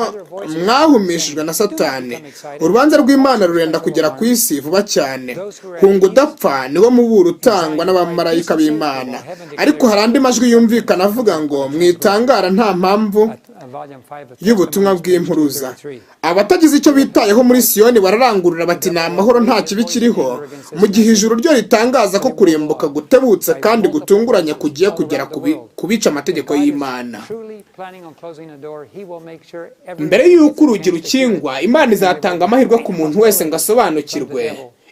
mwahumishijwe na Satani. Urubanza rw'Imana rurenda kugera ku isi vuba cyane. Hunga udapfa niwo muburo utangwa n'abamarayika b'Imana. Ariko hari andi majwi yumvikana avuga ngo mwitangara nta mpamvu, y'ubutumwa bw'impuruza. Abatagize icyo bitayeho muri Siyoni bararangurura bati ni amahoro nta kibi kiriho, mu gihe ijuru ryo ritangaza ko kurimbuka gutebutse kandi gutunguranye kugiye kugera kubica amategeko y'Imana. Mbere y'uko urugi rukingwa, Imana izatanga amahirwe ku muntu wese ngo asobanukirwe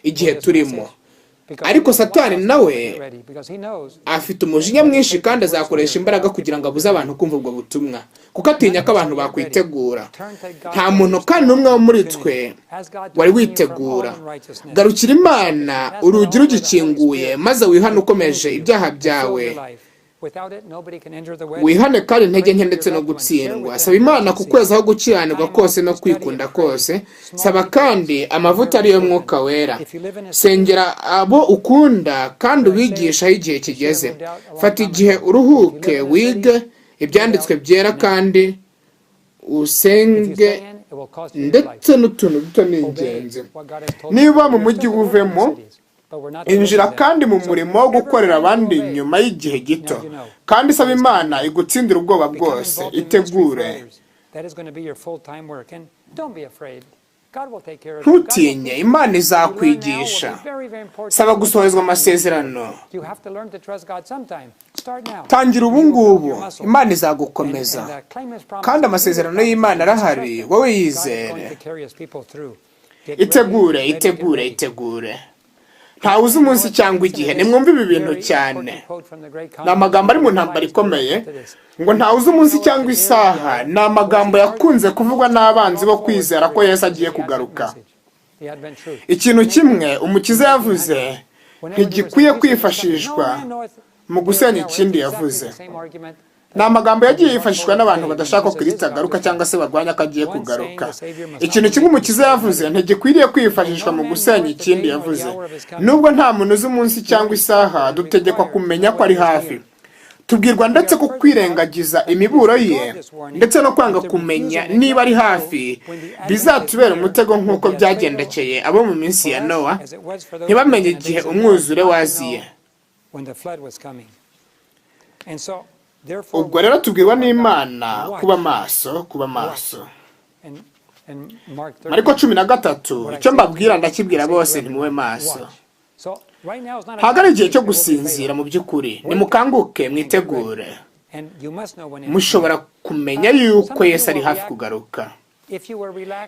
igihe turimo. Ariko Satani nawe afite umujinya mwinshi kandi azakoresha imbaraga kugira ngo abuze abantu kumva ubwo butumwa, kuko atinya ko abantu bakwitegura. Nta muntu kandi n'umwe wo muri twe wari witegura. Garukira Imana urugi rugikinguye, maze wihane ukomeje ibyaha byawe, wihane kandi intege nke ndetse no gutsindwa. Saba Imana kukwezaho gukiranirwa kose no kwikunda kose. Saba kandi amavuta ariyo Mwuka Wera. Sengera abo ukunda kandi ubigisha aho igihe kigeze. Fata igihe uruhuke, wige ibyanditswe byera kandi usenge ndetse n'utuntu duto n'ingenzi. Niba mu mujyi uvemo, injira kandi mu murimo wo gukorera abandi nyuma y'igihe gito, kandi saba Imana igutsindira ubwoba bwose. Itegure, ntutinye, Imana izakwigisha. Saba gusohozwa amasezerano. Tangira ubu ngubu, Imana izagukomeza, kandi amasezerano y'Imana arahari, wowe yizere. Itegure, itegure, itegure. Ntawuzi umunsi cyangwa igihe. Nimwumve ibi bintu cyane. Ni amagambo ari mu ntambara ikomeye ngo ntawuzi umunsi cyangwa isaha. Ni amagambo yakunze kuvugwa n'abanzi bo kwizera ko Yesu agiye kugaruka. Ikintu kimwe Umukiza yavuze ntigikwiye kwifashishwa mu gusenya ikindi yavuze. Ni amagambo yagiye yifashishwa n'abantu badashaka ko Kristo agaruka cyangwa se barwanya ko agiye kugaruka. Ikintu kimwe Umukiza yavuze ntigikwiriye kwifashishwa mu gusenya ikindi yavuze. Nubwo nta muntu uzi umunsi cyangwa isaha, dutegekwa kumenya ko ari hafi. Tubwirwa ndetse ko kwirengagiza imiburo ye ndetse no kwanga kumenya niba ari hafi bizatubera umutego nk'uko byagendekeye abo mu minsi ya Nowa, ntibamenye igihe umwuzure waziye. Ubwo rero tubwirwa n'Imana kuba maso, kuba maso. Mariko 13, icyo mbabwira ndakibwira bose, ntimube maso. Ntabwo ari igihe cyo gusinzira mu by'ukuri. Nimukanguke, mwitegure. Mushobora kumenya yuko Yesu ari hafi kugaruka.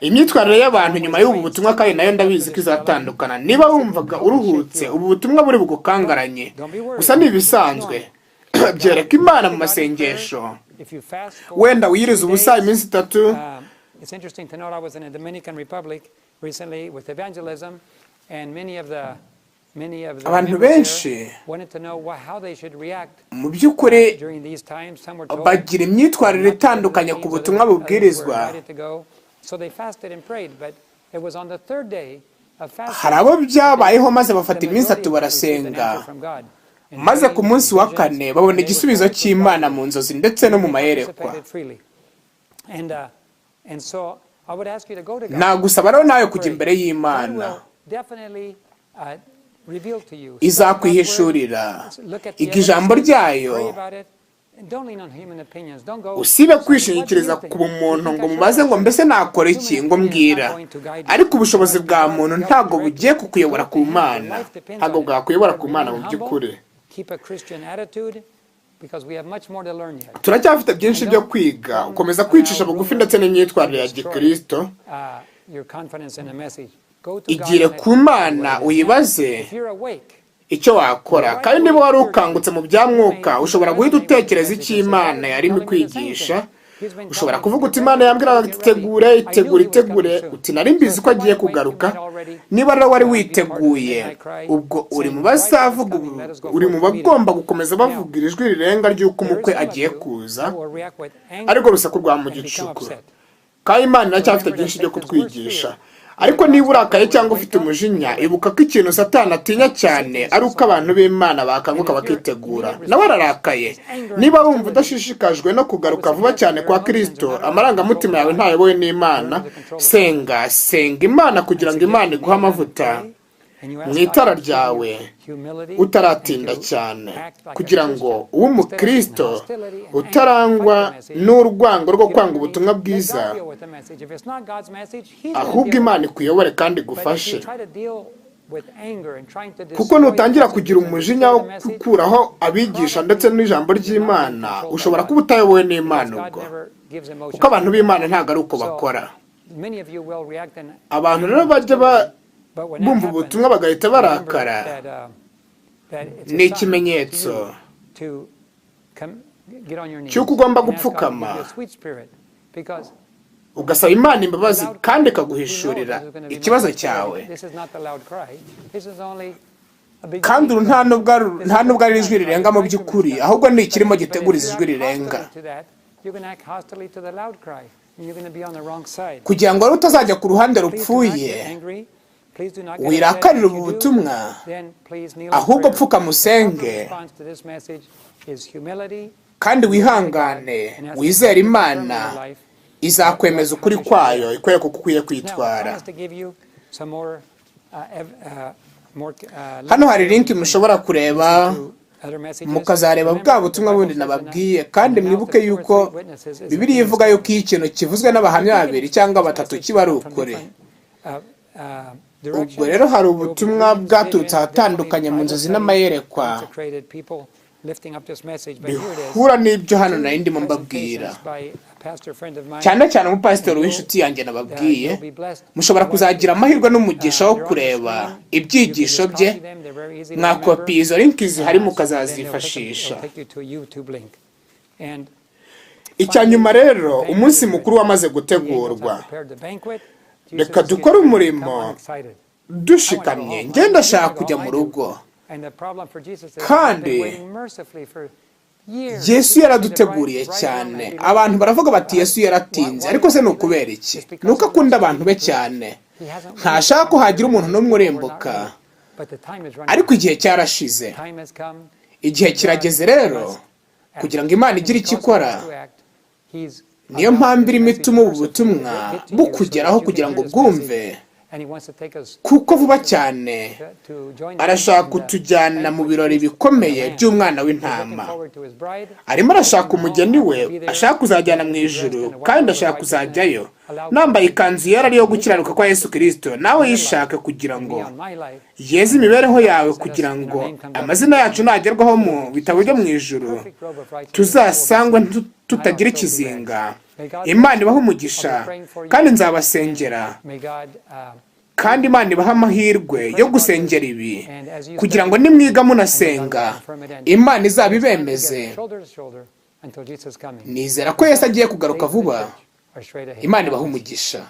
Imyitwarire y'abantu nyuma y'ubu butumwa kandi nayo ndabizi ko izatandukana. Niba wumvaga uruhutse, ubu butumwa buri bugukangaranye, gusa n'ibisanzwe. Byereka Imana mu masengesho. Wenda wiyiriza ubusa iminsi 3. It's interesting to note I was in the Dominican Republic recently with evangelism, and many of the abantu benshi wanted to know how they should react mu by'ukuri during these times. Some were told bagira imyitwarire itandukanye ku butumwa bubwirizwa. So they fasted and prayed, but it was on the third day of fasting. Hari abo byabayeho maze bafata iminsi 3 barasenga, maze ku munsi wa 4 babona igisubizo cy'Imana mu nzozi ndetse no mu mayerekwa. Nagusaba rero nawe kujya imbere y'Imana. Izakwihishurira ijambo ryayo. Usibe kwishingikiriza ku bumuntu ngo mubaze ngo mbese nakora iki ngo mbwira. Ariko ubushobozi bwa muntu ntabwo bugiye kukuyobora ku Mana, ntabwo bwakuyobora ku Mana mu by'ukuri. Turacyafite byinshi byo kwiga. Ukomeza kwicisha bugufi ndetse n'imyitwarire ya Gikristo. Igire ku Mana uyibaze icyo wakora, kandi niba wari ukangutse mu bya mwuka ushobora guhita utekereza icyo Imana yarimo kwigisha. Ushobora kuvuga uti Imana yambwira ati tegure, itegure, itegure, uti nari mbizi ko agiye kugaruka. Niba rero wari witeguye, ubwo uri mu bazavuga, uri mu bagomba gukomeza bavugira ijwi rirenga ry'uko umukwe agiye kuza, ariko rusaku rwa mu gicuku. Kandi Imana iracyafite byinshi byo kutwigisha. Ariko niba urakaye cyangwa ufite umujinya, ibuka ko ikintu Satani atinya cyane ari uko abantu b'Imana bakanguka bakitegura. Nawe ararakaye. Niba wumva udashishikajwe no kugaruka vuba cyane kwa Kristo, amarangamutima yawe ntayobowe n'Imana, senga Imana kugira ngo Imana iguhe amavuta mu itara ryawe utaratinda cyane kugira ngo ube umukristo utarangwa n'urwango rwo kwanga ubutumwa bwiza, ahubwo Imana ikuyobore kandi igufashe. Kuko nutangira kugira umujinya wo gukuraho abigisha ndetse n'ijambo ry'Imana, ushobora kuba utayobowe n'Imana ubwo, kuko abantu b'Imana ntabwo ari uko bakora. Abantu rero bajya bumva ubutumwa bagahita barakara, ni ikimenyetso cy'uko ugomba gupfukama ugasaba Imana imbabazi kandi ikaguhishurira ikibazo cyawe. Kandi nta nubwo ari ijwi rirenga mu by'ukuri, ahubwo ni ikirimo giteguriza ijwi rirenga, kugira ngo utazajya ku ruhande rupfuye wirakarira ubu butumwa, ahubwo pfukama usenge kandi wihangane, wizere Imana izakwemeza ukuri kwayo, ikwereka uko ukwiye kwitwara. Hano hari link mushobora kureba mukazareba bwa butumwa bundi nababwiye, kandi mwibuke yuko Bibiliya ivuga yuko iyo ikintu kivuzwe n'abahamya babiri cyangwa batatu kiba ari ukuri. Ubwo rero hari ubutumwa bwaturutse ahatandukanye mu nzozi n'amayerekwa bihura n'ibyo hano nari ndimo mbabwira, cyane cyane umupasitori w'inshuti yanjye nababwiye. Mushobora kuzagira amahirwe n'umugisha wo kureba ibyigisho bye, mwakopiye izo linki zihari mukazazifashisha. Icyanyuma rero, umunsi mukuru wamaze gutegurwa, reka dukore umurimo dushikamye. Njye ndashaka kujya mu rugo, kandi Yesu yaraduteguriye cyane. Abantu baravuga bati Yesu yaratinze, ariko se ni ukubera iki? Ni uko akunda abantu be cyane, ntashaka ko hagira umuntu n'umwe urembuka. Ariko igihe cyarashize, igihe kirageze rero kugira ngo Imana igire icyo ikora. Niyo mpamvu irimo ituma ubu butumwa bukugeraho kugira ngo bwumve, kuko vuba cyane arashaka kutujyana mu birori bikomeye by'umwana w'intama. Arimo arashaka umugeni we, ashaka kuzajyana mu ijuru, kandi ashaka kuzajyayo nambaye ikanzu yera ariyo gukiranuka kwa Yesu Kristo. Nawe yishaka kugira ngo yeze imibereho yawe, kugira ngo amazina yacu nagerwaho mu bitabo byo mu ijuru tuzasangwe tutagira ikizinga. Imana ibaha umugisha, kandi nzabasengera, kandi Imana ibaha amahirwe yo gusengera ibi, kugira ngo nimwiga munasenga Imana izabibemeze. Nizera ko Yesu agiye kugaruka vuba. Imana ibaha umugisha.